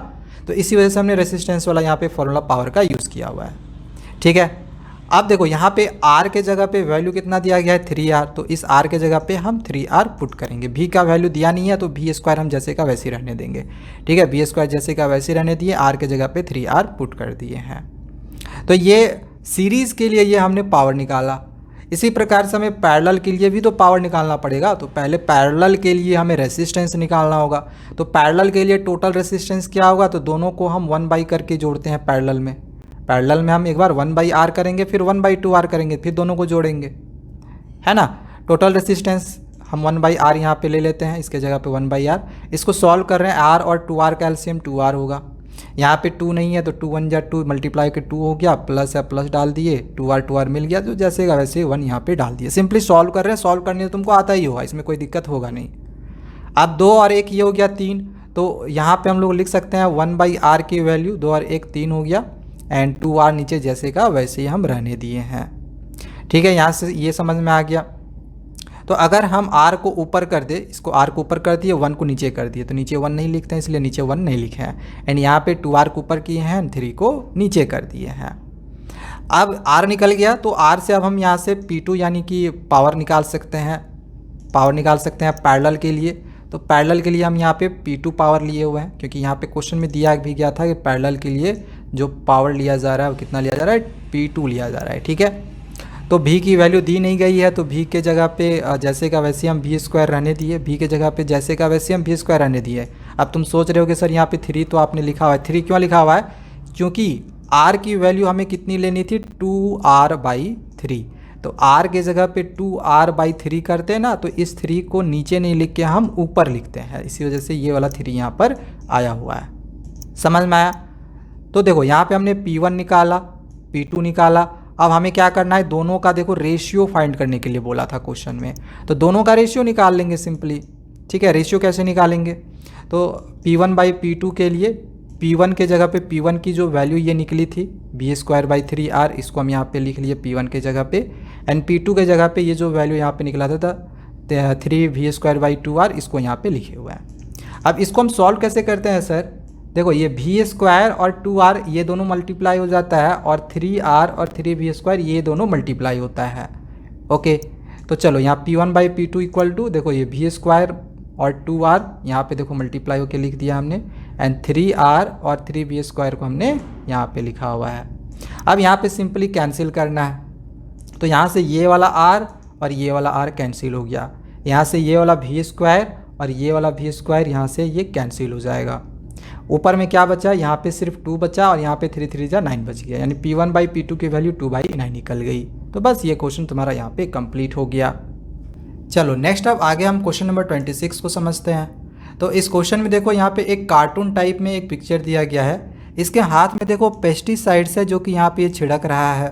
तो इसी वजह से हमने रेसिस्टेंस वाला यहाँ पे फॉर्मूला पावर का यूज़ किया हुआ है, ठीक है। अब देखो यहाँ पे R के जगह पे वैल्यू कितना दिया गया है 3R, तो इस R के जगह पे हम 3R पुट करेंगे। V का वैल्यू दिया नहीं है तो V² हम जैसे का वैसे ही रहने देंगे, ठीक है। V² जैसे का वैसे ही रहने दिए, R के जगह पे 3R पुट कर दिए हैं। तो ये सीरीज़ के लिए ये हमने पावर निकाला। इसी प्रकार से हमें पैरेलल के लिए भी तो पावर निकालना पड़ेगा, तो पहले पैरेलल के लिए हमें रेसिस्टेंस निकालना होगा। तो पैरेलल के लिए टोटल रेसिस्टेंस क्या होगा, तो दोनों को हम 1 करके जोड़ते हैं पैरेलल में हम एक बार 1/R करेंगे, फिर 1/2R करेंगे, फिर दोनों को जोड़ेंगे, है ना। टोटल रेसिस्टेंस हम 1/R यहाँ पे ले लेते हैं, इसके जगह पे 1/R। इसको सॉल्व कर रहे हैं, R और 2R का एलसीएम 2R होगा। यहाँ पे 2 नहीं है तो 2 1 जा 2 मल्टीप्लाई के 2 हो गया, प्लस है प्लस डाल दिए, 2R मिल गया, तो जैसे का वैसे 1 यहाँ पे डाल दिए। सिंपली सॉल्व कर रहे हैं, सॉल्व करने तो तुमको आता ही होगा, इसमें कोई दिक्कत होगा नहीं। अब 2 और 1 ये हो गया 3, तो यहाँ पे हम लोग लिख सकते हैं 1/R की वैल्यू 2 और 1 3 हो गया, एंड 2R नीचे जैसे का वैसे ही हम रहने दिए हैं, ठीक है। यहाँ से ये समझ में आ गया। तो अगर हम R को ऊपर कर दे, इसको R को ऊपर कर दिए, 1 को नीचे कर दिए, तो नीचे 1 नहीं लिखते हैं, इसलिए नीचे 1 नहीं लिखे हैं, एंड यहाँ पे 2R को ऊपर किए हैं, 3 को नीचे कर दिए हैं। अब R निकल गया, तो R से अब हम यहाँ से P2 यानी कि पावर निकाल सकते हैं पैरेलल के लिए। तो पैरेलल के लिए हम यहाँ पे P2 पावर लिए हुए हैं, क्योंकि यहाँ पे क्वेश्चन में दिया भी गया था कि पैरेलल के लिए जो पावर लिया जा रहा है वो कितना लिया जा रहा है, P2 लिया जा रहा है, ठीक है। तो V की वैल्यू दी नहीं गई है, तो V के जगह पे जैसे का वैसे हम V² रहने दिए, V के जगह पे जैसे का वैसे हम V² रहने दिए। अब तुम सोच रहे हो कि सर यहाँ पे 3 तो आपने लिखा हुआ है, 3 क्यों लिखा हुआ है, क्योंकि R की वैल्यू हमें कितनी लेनी थी, 2R/3। तो R के जगह पे 2R/3 करते हैं ना, तो इस 3 को नीचे नहीं लिख के हम ऊपर लिखते हैं, इसी वजह से ये वाला 3 यहाँ पर आया हुआ है। समझ में आया। तो देखो यहाँ पे हमने P1 निकाला, P2 निकाला। अब हमें क्या करना है, दोनों का देखो रेशियो फाइंड करने के लिए बोला था क्वेश्चन में, तो दोनों का रेशियो निकाल लेंगे सिंपली, ठीक है। रेशियो कैसे निकालेंगे, तो P1/P2 के लिए P1 के जगह पे P1 की जो वैल्यू ये निकली थी V²/3R, इसको हम यहाँ पे लिख लिए P1 के जगह पे, एंड P2 के जगह पे ये जो वैल्यू यहाँ पे निकला था 3V²/2R, इसको यहाँ पे लिखे हुए हैं। अब इसको हम सॉल्व कैसे करते हैं सर, देखो ये V² और 2R ये दोनों मल्टीप्लाई हो जाता है, और 3R और 3V² ये दोनों मल्टीप्लाई होता है, ओके। तो चलो यहाँ P1/P2 इक्वल टू, देखो ये V² और 2R यहाँ पे देखो मल्टीप्लाई होके लिख दिया हमने, एंड 3R और 3V² को हमने यहाँ पे लिखा हुआ है। अब यहाँ पे सिंपली कैंसिल करना है, तो यहाँ से ये वाला R और ये वाला R कैंसिल हो गया, यहाँ से ये वाला V² और ये वाला V² यहाँ से ये कैंसिल हो जाएगा। ऊपर में क्या बचा, यहाँ पे सिर्फ 2 बचा, और यहाँ पे 3 3 जा 9 बच गया, यानी P1/P2 की वैल्यू 2/9 निकल गई। तो बस ये क्वेश्चन तुम्हारा यहाँ पे कंप्लीट हो गया। चलो नेक्स्ट अब आगे हम क्वेश्चन नंबर 26 को समझते हैं। तो इस क्वेश्चन में देखो यहाँ पे एक कार्टून टाइप में एक पिक्चर दिया गया है, इसके हाथ में देखो पेस्टिसाइड्स है जो कि यहाँ पे छिड़क रहा है।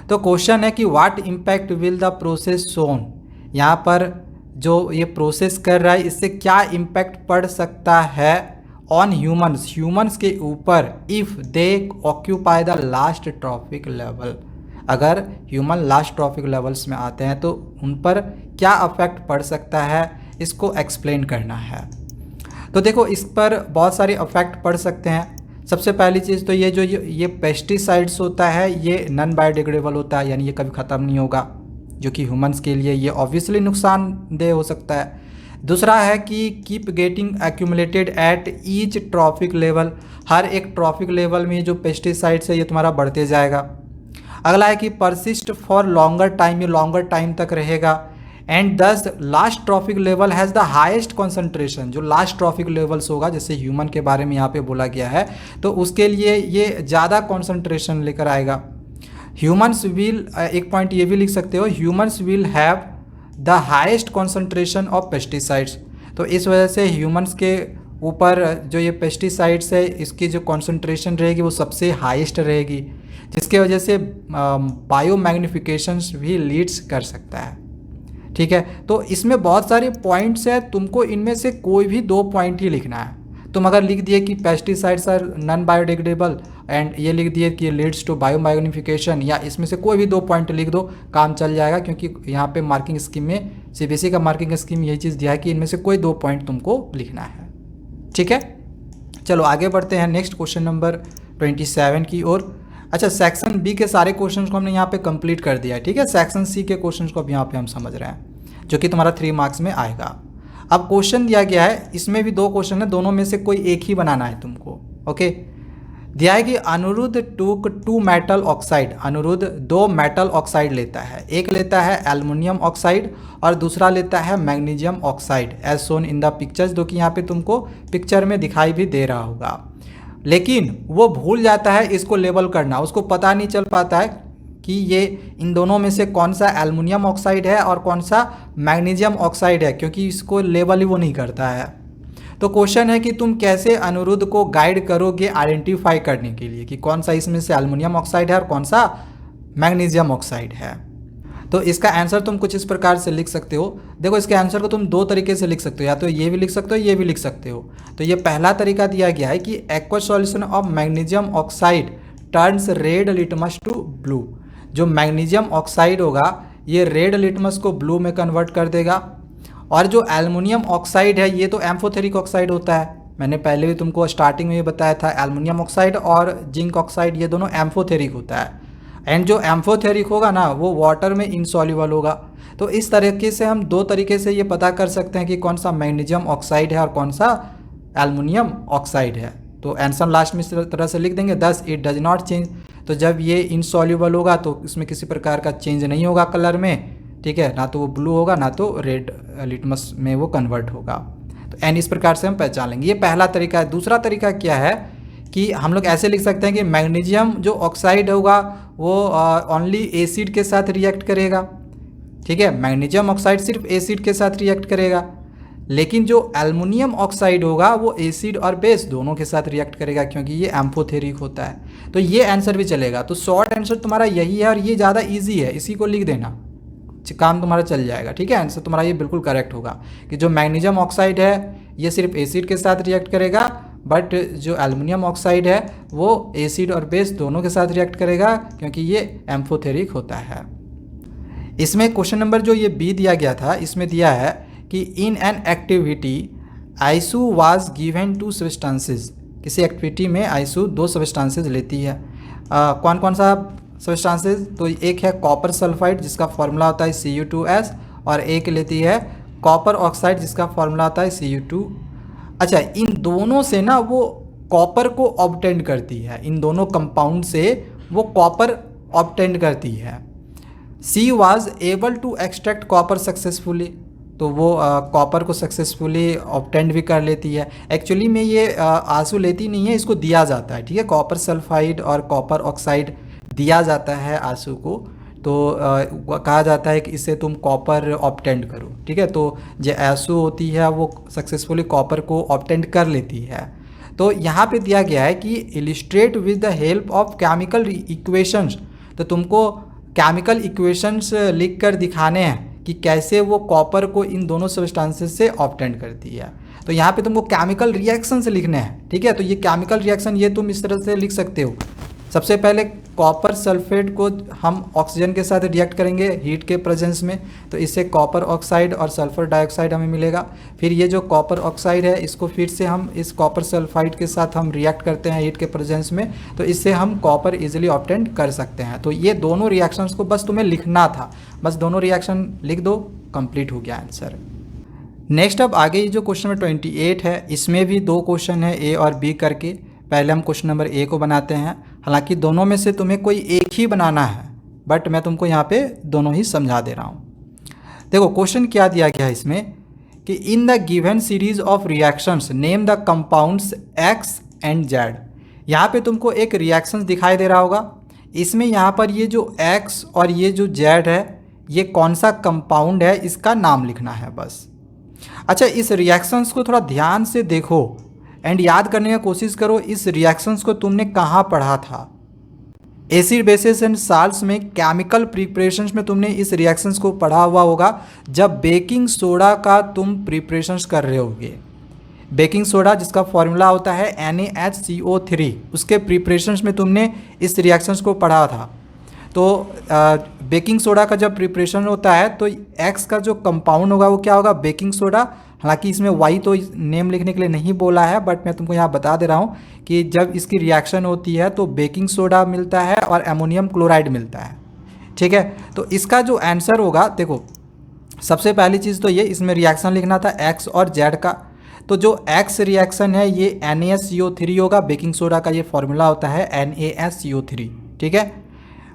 तो क्वेश्चन है कि what impact will the process soon, यहाँ पर जो ये प्रोसेस कर रहा है इससे क्या इम्पैक्ट पड़ सकता है ऑन ह्यूमन्स के ऊपर, if they occupy the last trophic level, अगर ह्यूमन लास्ट ट्रॉफिक लेवल्स में आते हैं तो उन पर क्या अफेक्ट पड़ सकता है, इसको एक्सप्लेन करना है। तो देखो इस पर बहुत सारे अफेक्ट पड़ सकते हैं। सबसे पहली चीज़ तो ये जो ये पेस्टिसाइड्स होता है ये नॉन बायोडिग्रेडेबल होता है, यानी ये कभी ख़त्म नहीं होगा, जो कि ह्यूमन्स के लिए ये ऑब्वियसली नुकसानदेह हो सकता है। दूसरा है कि keep getting accumulated at each trophic level, हर एक ट्रॉफिक लेवल में जो पेस्टिसाइड्स है ये तुम्हारा बढ़ते जाएगा। अगला है कि परसिस्ट फॉर लॉन्गर टाइम, ये लॉन्गर टाइम तक रहेगा। एंड दस last trophic level has the highest concentration, जो लास्ट ट्रॉफिक लेवल्स होगा जैसे ह्यूमन के बारे में यहाँ पे बोला गया है, तो उसके लिए ये ज़्यादा कॉन्सेंट्रेशन लेकर आएगा। ह्यूमन्स विल, एक पॉइंट ये भी लिख सकते हो, humans will have the highest concentration of pesticides, तो इस वजह से ह्यूमन्स के ऊपर जो ये पेस्टिसाइड्स है इसकी जो कॉन्सेंट्रेशन रहेगी वो सबसे हाईएस्ट रहेगी, जिसके वजह से बायो मैग्निफिकेशंस भी लीड्स कर सकता है। ठीक है, तो इसमें बहुत सारे पॉइंट्स हैं, तुमको इनमें से कोई भी 2 पॉइंट ही लिखना है। तुम अगर लिख दिए कि pesticides are non biodegradable and ये लिख दिए कि लीड्स टू बायोमैग्निफिकेशन, या इसमें से कोई भी 2 पॉइंट लिख दो, काम चल जाएगा, क्योंकि यहाँ पे मार्किंग स्कीम में सीबीएसई का मार्किंग स्कीम यही चीज़ दिया है कि इनमें से कोई 2 पॉइंट तुमको लिखना है। ठीक है, चलो आगे बढ़ते हैं नेक्स्ट क्वेश्चन नंबर 27 की ओर। अच्छा, सेक्शन बी के सारे क्वेश्चंस को हमने यहाँ पे कंप्लीट कर दिया है। ठीक है, सेक्शन सी के क्वेश्चंस को अब यहाँ पे हम समझ रहे हैं, जो कि तुम्हारा 3 मार्क्स में आएगा। अब क्वेश्चन दिया गया है, इसमें भी 2 क्वेश्चन है, दोनों में से कोई एक ही बनाना है तुमको। ओके, दिया है कि Anirudh took 2 metal oxide, Anirudh 2 metal oxide लेता है, एक लेता है एल्युमिनियम ऑक्साइड और दूसरा लेता है magnesium oxide, as shown in the pictures, जो कि यहाँ पे तुमको पिक्चर में दिखाई भी दे रहा होगा। लेकिन वो भूल जाता है इसको लेबल करना, उसको पता नहीं चल पाता है कि ये इन दोनों में से कौन सा एल्युमिनियम ऑक्साइड है और कौन सा मैग्नीशियम ऑक्साइड है, क्योंकि इसको लेबल ही वो नहीं करता है। तो क्वेश्चन है कि तुम कैसे अनिरुद्ध को गाइड करोगे आइडेंटिफाई करने के लिए कि कौन सा इसमें से एल्युमिनियम ऑक्साइड है और कौन सा मैग्नीशियम ऑक्साइड है। तो इसका आंसर तुम कुछ इस प्रकार से लिख सकते हो। देखो, इसके आंसर को तुम 2 तरीके से लिख सकते हो, या तो ये भी लिख सकते हो, ये भी लिख सकते हो। तो ये पहला तरीका दिया गया है कि aqueous solution of magnesium oxide turns red litmus to blue. जो मैग्नीशियम ऑक्साइड होगा ये रेड लिटमस को ब्लू में कन्वर्ट कर देगा, और जो एल्युमिनियम ऑक्साइड है ये तो एम्फोथेरिक ऑक्साइड होता है। मैंने पहले भी तुमको स्टार्टिंग में ये बताया था, एल्युमिनियम ऑक्साइड और जिंक ऑक्साइड ये दोनों एम्फोथेरिक होता है, एंड जो एम्फोथेरिक होगा ना वो वाटर में इनसॉल्युबल होगा। तो इस तरीके से हम 2 तरीके से ये पता कर सकते हैं कि कौन सा मैग्नीशियम ऑक्साइड है और कौन सा एल्युमिनियम ऑक्साइड है। तो आंसर लास्ट में इस तरह से लिख देंगे, thus it does not change. तो जब ये इनसॉल्युबल होगा तो इसमें किसी प्रकार का चेंज नहीं होगा कलर में, ठीक है, ना तो वो ब्लू होगा ना तो रेड लिटमस में वो कन्वर्ट होगा। तो एंड इस प्रकार से हम पहचान लेंगे। ये पहला तरीका है। दूसरा तरीका क्या है कि हम लोग ऐसे लिख सकते हैं कि मैग्नीशियम जो ऑक्साइड होगा वो ओनली एसिड के साथ रिएक्ट करेगा। ठीक है, मैग्नीशियम ऑक्साइड सिर्फ एसिड के साथ रिएक्ट करेगा, लेकिन जो एल्युमिनियम ऑक्साइड होगा वो एसिड और बेस दोनों के साथ रिएक्ट करेगा, क्योंकि ये एम्फोथेरिक होता है। तो ये आंसर भी चलेगा। तो शॉर्ट आंसर तुम्हारा यही है और ये ज़्यादा ईजी है, इसी को लिख देना, काम तुम्हारा चल जाएगा। ठीक है, आंसर तुम्हारा ये बिल्कुल करेक्ट होगा कि जो मैग्नीशियम ऑक्साइड है ये सिर्फ एसिड के साथ रिएक्ट करेगा, बट जो एल्युमिनियम ऑक्साइड है वो एसिड और बेस दोनों के साथ रिएक्ट करेगा, क्योंकि ये एम्फोथेरिक होता है। इसमें क्वेश्चन नंबर जो ये बी दिया गया था, इसमें दिया है कि in an activity issue was given to substances. किसी एक्टिविटी में आइसू 2 सब्सटेंसेस लेती है। कौन कौन सा सब्सटेंसेस? तो एक है कॉपर सल्फाइड जिसका फॉर्मूला होता है Cu2S, और एक लेती है कॉपर ऑक्साइड जिसका फॉर्मूला होता है Cu2। अच्छा, इन दोनों से ना वो कॉपर को ऑब्टेंड करती है, इन दोनों कंपाउंड से वो कॉपर ऑब्टेंड करती है। She was able to extract copper successfully, तो वो कॉपर को सक्सेसफुली ऑब्टेंड भी कर लेती है। एक्चुअली में ये आंसू लेती नहीं है, इसको दिया जाता है। ठीक है, कॉपर सल्फाइड और कॉपर ऑक्साइड दिया जाता है आंसू को, तो कहा जाता है कि इससे तुम कॉपर ऑब्टेंड करो। ठीक है, तो जो आंसू होती है वो सक्सेसफुली कॉपर को ऑब्टेंड कर लेती है। तो यहाँ पे दिया गया है कि illustrate with the help of chemical equations. तो तुमको केमिकल इक्वेशंस लिख कर दिखाने हैं कि कैसे वो कॉपर को इन दोनों सब्सटेंसेस से ऑब्टेंड करती है। तो यहाँ पे तुमको केमिकल रिएक्शन से लिखने हैं। ठीक है, तो ये केमिकल रिएक्शन ये तुम इस तरह से लिख सकते हो। सबसे पहले कॉपर सल्फेट को हम ऑक्सीजन के साथ रिएक्ट करेंगे हीट के प्रेजेंस में, तो इससे कॉपर ऑक्साइड और सल्फर डाइऑक्साइड हमें मिलेगा। फिर ये जो कॉपर ऑक्साइड है इसको फिर से हम इस कॉपर सल्फाइड के साथ हम रिएक्ट करते हैं हीट के प्रेजेंस में, तो इससे हम कॉपर इजीली ऑब्टेंड कर सकते हैं। तो ये दोनों रिएक्शंस को बस तुम्हें लिखना था, बस दोनों रिएक्शन लिख दो, कंप्लीट हो गया आंसर। नेक्स्ट अब आगे जो क्वेश्चन नंबर 28 है, इसमें भी 2 क्वेश्चन है ए और बी करके। पहले हम क्वेश्चन नंबर ए को बनाते हैं। हालांकि दोनों में से तुम्हें कोई एक ही बनाना है, बट मैं तुमको यहाँ पे दोनों ही समझा दे रहा हूँ। देखो क्वेश्चन क्या दिया गया है इसमें कि इन the given series of reactions name the compounds x and Z. यहाँ पे तुमको एक रिएक्शंस दिखाई दे रहा होगा। इसमें यहाँ पर ये जो एक्स और ये जो जेड है ये कौन सा कंपाउंड है इसका नाम लिखना है बस। अच्छा, इस रिएक्शंस को थोड़ा ध्यान से देखो एंड याद करने की कोशिश करो, इस रिएक्शंस को तुमने कहाँ पढ़ा था। एसिड बेसिस एंड साल्ट्स में केमिकल प्रिपरेशंस में तुमने इस रिएक्शंस को पढ़ा हुआ होगा जब बेकिंग सोडा का तुम प्रिपरेशंस कर रहे होगे। बेकिंग सोडा जिसका फॉर्मूला होता है NaHCO3, उसके प्रिपरेशंस में तुमने इस रिएक्शंस को पढ़ा था। तो बेकिंग सोडा का जब प्रिपरेशन होता है तो एक्स का जो कंपाउंड होगा वो क्या होगा, बेकिंग सोडा। हालांकि इसमें वाई तो नेम लिखने के लिए नहीं बोला है, बट मैं तुमको यहाँ बता दे रहा हूँ कि जब इसकी रिएक्शन होती है तो बेकिंग सोडा मिलता है और अमोनियम क्लोराइड मिलता है। ठीक है, तो इसका जो आंसर होगा, देखो सबसे पहली चीज़ तो ये इसमें रिएक्शन लिखना था एक्स और जेड का। तो जो एक्स रिएक्शन है ये NaCO3 होगा, बेकिंग सोडा का ये फॉर्मूला होता है NaSCO3। ठीक है,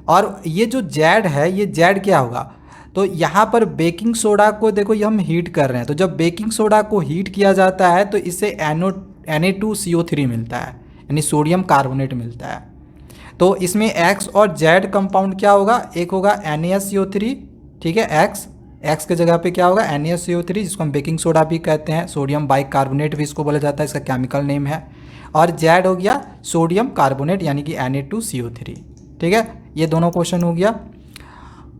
और ये जो जेड है ये जेड क्या होगा, तो यहाँ पर बेकिंग सोडा को देखो ये हम हीट कर रहे हैं, तो जब बेकिंग सोडा को हीट किया जाता है तो इससे Na2CO3 मिलता है, यानी सोडियम कार्बोनेट मिलता है। तो इसमें एक्स और जेड कंपाउंड क्या होगा, एक होगा NaSCO3, ठीक है, एक्स के जगह पे क्या होगा NaCO3, जिसको हम बेकिंग सोडा भी कहते हैं, सोडियम बाइकार्बोनेट भी इसको बोला जाता है, इसका केमिकल नेम है। और जेड हो गया सोडियम कार्बोनेट यानी कि Na2CO3। ठीक है, ये दोनों क्वेश्चन हो गया।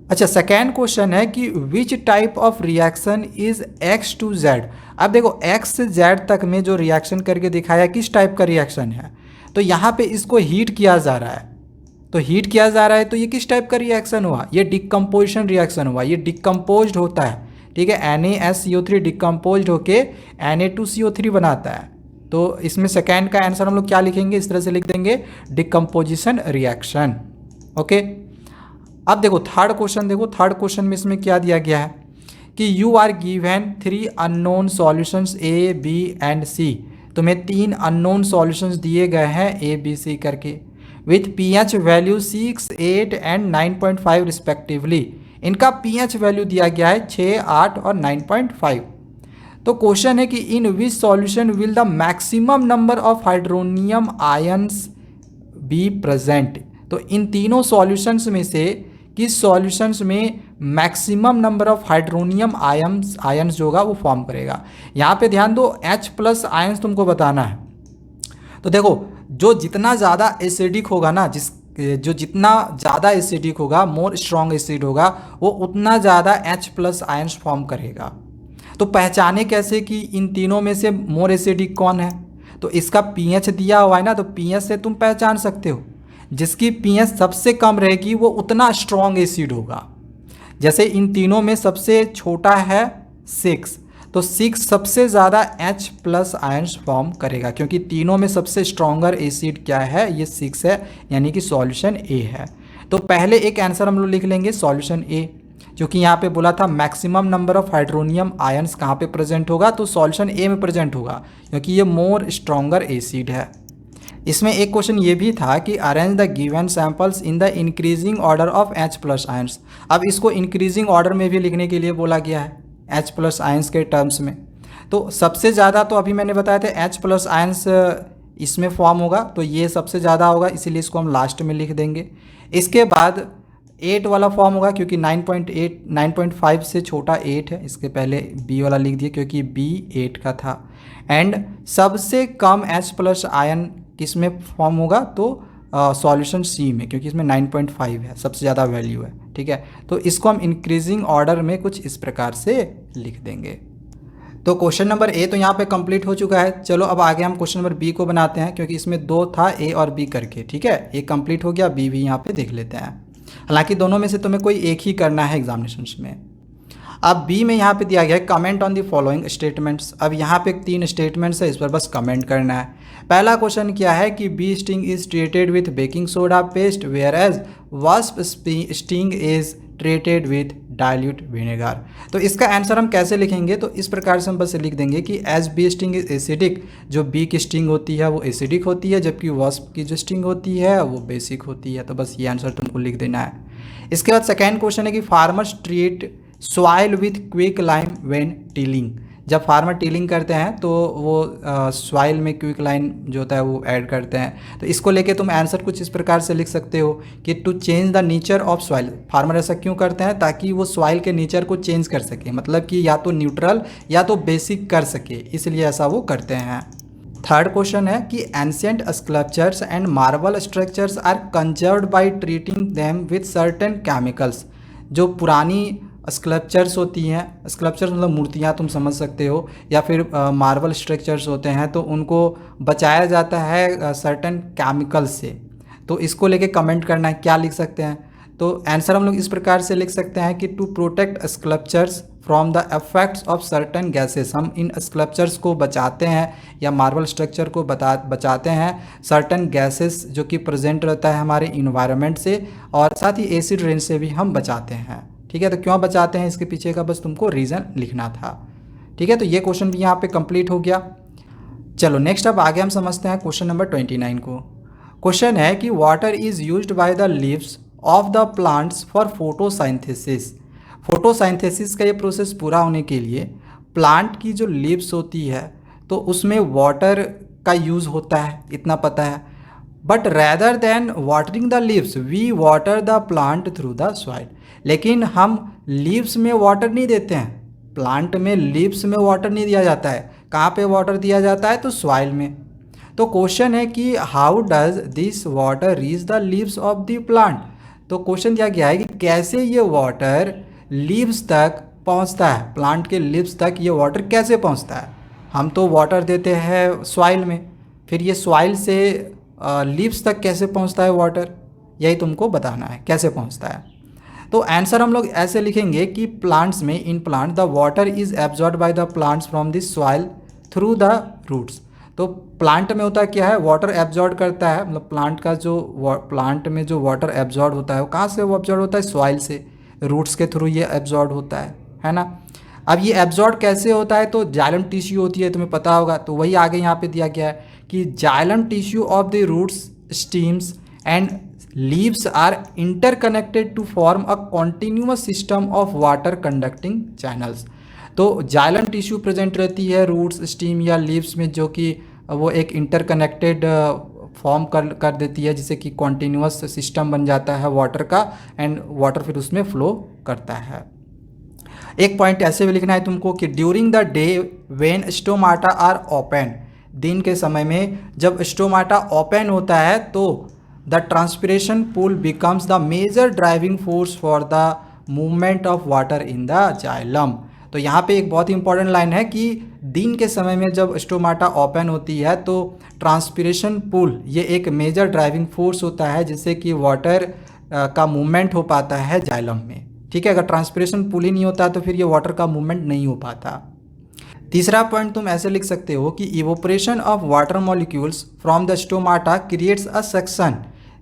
अच्छा, सेकेंड क्वेश्चन है कि which type of reaction is X to Z. अब देखो एक्स से जेड तक में जो रिएक्शन करके दिखाया किस टाइप का रिएक्शन है, तो यहाँ पे इसको हीट किया जा रहा है। तो हीट किया जा रहा है तो ये किस टाइप का रिएक्शन हुआ, ये डिकम्पोजिशन रिएक्शन हुआ, ये डिकम्पोज्ड होता है। ठीक है, NaSCO3 डिकम्पोज्ड होके Na2CO3 बनाता है। तो इसमें सेकेंड का आंसर हम लोग क्या लिखेंगे, इस तरह से लिख देंगे डिकम्पोजिशन रिएक्शन। ओके, अब देखो थर्ड क्वेश्चन, देखो थर्ड क्वेश्चन में इसमें क्या दिया गया है कि you are given 3 unknown solutions A, B and C। तुम्हें 3 अननोन सॉल्यूशंस दिए गए हैं A, B, C करके, with pH value 6, 8 and 9.5 respectively. इनका pH वैल्यू दिया गया है 6, 8 और 9.5। तो क्वेश्चन है कि in which solution will the maximum number of hydronium ions be present. तो इन तीनों सॉल्यूशंस में से किस सॉल्यूशंस में maximum number of hydronium ions जो होगा वो फॉर्म करेगा। यहाँ पे ध्यान दो, H+ आयंस तुमको बताना है। तो देखो जो जितना ज़्यादा एसिडिक होगा ना, जो जितना ज़्यादा एसिडिक होगा, मोर स्ट्रॉन्ग एसिड होगा, वो उतना ज़्यादा H+ आयंस फॉर्म करेगा। तो पहचाने कैसे कि इन तीनों में से मोर एसिडिक कौन है, तो इसका pH दिया हुआ है ना, तो pH से तुम पहचान सकते हो। जिसकी pH सबसे कम रहेगी वो उतना स्ट्रॉन्ग एसिड होगा। जैसे इन तीनों में सबसे छोटा है 6, तो 6 सबसे ज़्यादा H+ आयंस फॉर्म करेगा, क्योंकि तीनों में सबसे स्ट्रॉन्गर एसिड क्या है, ये 6 है, यानी कि सॉल्यूशन A है। तो पहले एक आंसर हम लोग लिख लेंगे सॉल्यूशन A, जो कि यहाँ पे बोला था maximum number of hydronium ions कहाँ पे प्रेजेंट होगा, तो सॉल्यूशन A में प्रेजेंट होगा, क्योंकि ये मोर स्ट्रॉन्गर एसिड है। इसमें एक क्वेश्चन ये भी था कि arrange the given samples in the increasing order of H+ ions. अब इसको इंक्रीजिंग ऑर्डर में भी लिखने के लिए बोला गया है H+ आयंस के टर्म्स में। तो सबसे ज़्यादा तो अभी मैंने बताया था H+ आयंस इसमें फॉर्म होगा, तो ये सबसे ज़्यादा होगा, इसीलिए इसको हम लास्ट में लिख देंगे। इसके बाद 8 वाला फॉर्म होगा, क्योंकि 9.5 से छोटा 8 है, इसके पहले B वाला लिख दिया क्योंकि B 8 का था। एंड सबसे कम H+ आयन किस में फॉर्म होगा, तो सॉल्यूशन C में, क्योंकि इसमें 9.5 है, सबसे ज़्यादा वैल्यू है। ठीक है, तो इसको हम इंक्रीजिंग ऑर्डर में कुछ इस प्रकार से लिख देंगे। तो क्वेश्चन नंबर A तो यहाँ पे कंप्लीट हो चुका है। चलो अब आगे हम क्वेश्चन नंबर B को बनाते हैं, क्योंकि इसमें 2 था A और B करके। ठीक है, A कंप्लीट हो गया, B भी यहाँ पे देख लेते हैं। हालांकि दोनों में से तुम्हें कोई एक ही करना है एग्जामिनेशंस में। अब बी में यहाँ पे दिया गया है comment on the following statements. अब यहाँ पे 3 स्टेटमेंट्स है, इस पर बस कमेंट करना है। पहला क्वेश्चन क्या है कि bee sting is treated with baking soda paste whereas wasp sting is treated with dilute vinegar. तो इसका आंसर हम कैसे लिखेंगे, तो इस प्रकार से हम बस लिख देंगे कि as bee sting is acidic, जो बी की स्टिंग होती है वो एसिडिक होती है, जबकि वास्प की जो स्टिंग होती है वो बेसिक होती है। तो बस ये आंसर तुमको लिख देना है। इसके बाद सेकेंड क्वेश्चन है कि farmers treat soil with quick lime when tilling. जब फार्मर टिलिंग करते हैं तो वो सॉइल में क्विक लाइम जो होता है वो ऐड करते हैं। तो इसको लेके तुम आंसर कुछ इस प्रकार से लिख सकते हो कि to change the nature of soil. Farmer ऐसा क्यों करते हैं, ताकि वो सॉइल के नेचर को चेंज कर सके, मतलब कि या तो न्यूट्रल या तो बेसिक कर सके, इसलिए ऐसा वो करते हैं। थर्ड क्वेश्चन है कि ancient sculptures and marble structures are conserved by treating them with certain chemicals. जो पुरानी स्कल्पचर्स होती हैं, स्कल्पचर्स मतलब मूर्तियाँ तुम समझ सकते हो, या फिर मार्बल स्ट्रक्चर्स होते हैं, तो उनको बचाया जाता है सर्टेन केमिकल से। तो इसको लेके कमेंट करना है क्या लिख सकते हैं। तो आंसर हम लोग इस प्रकार से लिख सकते हैं कि to protect sculptures from the effects of certain gases. हम इन स्कल्पचर्स को बचाते हैं या मार्बल स्ट्रक्चर को बचाते हैं सर्टेन गैसेस जो कि प्रेजेंट रहता है हमारे इन्वायरमेंट से, और साथ ही एसिड रेन से भी हम बचाते हैं। ठीक है, तो क्यों बचाते हैं इसके पीछे का बस तुमको रीज़न लिखना था। ठीक है, तो ये क्वेश्चन भी यहाँ पे कंप्लीट हो गया। चलो नेक्स्ट अब आगे हम समझते हैं क्वेश्चन नंबर 29 को। क्वेश्चन है कि water is used by the leaves of the plants for photosynthesis. Photosynthesis का ये प्रोसेस पूरा होने के लिए प्लांट की जो लीव्स होती है तो उसमें वाटर का यूज़ होता है, इतना पता है। But rather than watering the leaves we water the plant through the soil. लेकिन हम लीव्स में वाटर नहीं देते हैं, प्लांट में लीव्स में वाटर नहीं दिया जाता है। कहाँ पे वाटर दिया जाता है? तो सॉइल में। तो क्वेश्चन है कि how does this water reach the leaves of the plant. तो क्वेश्चन दिया गया है कि कैसे ये वाटर लीव्स तक पहुंचता है, प्लांट के लीव्स तक ये वाटर कैसे पहुंचता है। हम तो वाटर देते हैं सॉइल में, फिर ये सॉइल से लीव्स तक कैसे पहुंचता है वाटर, यही तुमको बताना है कैसे पहुंचता है। तो आंसर हम लोग ऐसे लिखेंगे कि प्लांट्स में, in plant the water is absorb by the plants from this soil through the roots. तो प्लांट में होता है क्या है, वाटर एब्जॉर्ब करता है, मतलब प्लांट का जो प्लांट में जो वाटर एब्जॉर्ब होता है वो कहाँ से वो एब्जॉर्ब होता है? सॉइल से, रूट्स के थ्रू ये एब्जॉर्ब होता है ना। अब ये एब्जॉर्ब कैसे होता है? तो जाइलम टिश्यू होती है, तुम्हें पता होगा, तो वही आगे यहाँ पे दिया गया है कि xylem tissue of the roots, stems and leaves are interconnected to form a continuous system of water conducting channels। तो जाइलम टिश्यू प्रेजेंट रहती है रूट्स, स्टीम या लीव्स में, जो कि वो एक इंटरकनेक्टेड फॉर्म कर देती है, जिससे कि कॉन्टीन्यूअस सिस्टम बन जाता है वाटर का, एंड वाटर फिर उसमें फ्लो करता है। एक पॉइंट ऐसे भी लिखना है तुमको कि during the day when stomata are open, दिन के समय में जब स्टोमाटा ओपन होता है तो the transpiration pull becomes the major driving force for the movement of water in the xylem. तो यहाँ पे एक बहुत ही इंपॉर्टेंट लाइन है कि दिन के समय में जब स्टोमाटा ओपन होती है तो ट्रांसपिरेशन पूल ये एक मेजर ड्राइविंग फोर्स होता है, जिससे कि वाटर का मूवमेंट हो पाता है जाइलम में। ठीक है, अगर ट्रांसपिरेशन पूल ही नहीं होता तो फिर ये वाटर का मूवमेंट नहीं हो पाता। तीसरा पॉइंट तुम ऐसे लिख सकते हो कि evaporation of water molecules from the stomata creates a suction.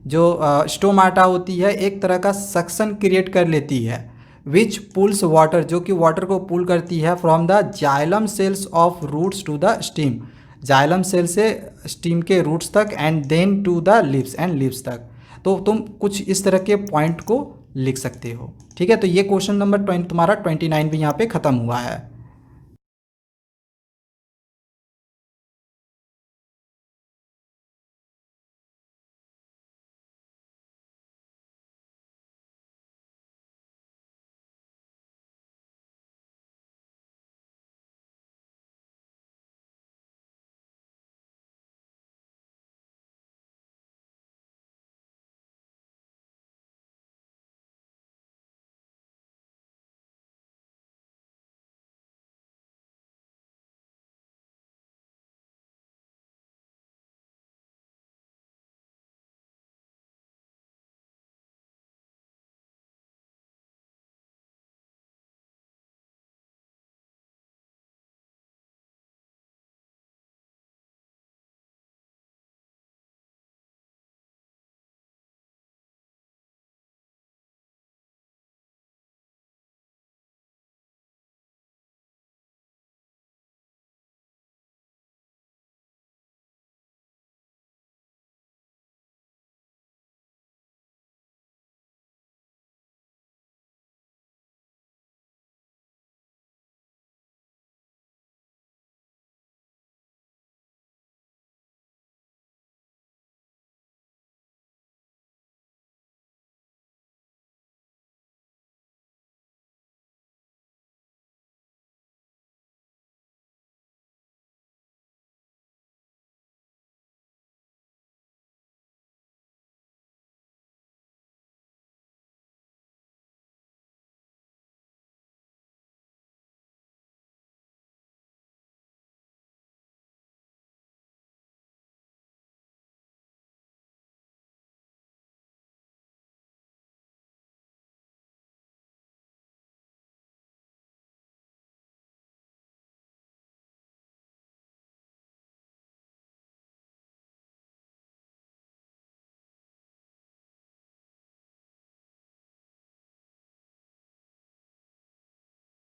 जो स्टोमाटा होती है एक तरह का सक्शन क्रिएट कर लेती है, विच पुल्स वाटर, जो कि वाटर को पुल करती है from the xylem cells of roots to the stem, xylem cell से स्टीम के रूट्स तक, and then to the leaves and leaves तक। तो तुम कुछ इस तरह के पॉइंट को लिख सकते हो। ठीक है, तो ये क्वेश्चन नंबर तुम्हारा 29 भी यहाँ पे ख़त्म हुआ है।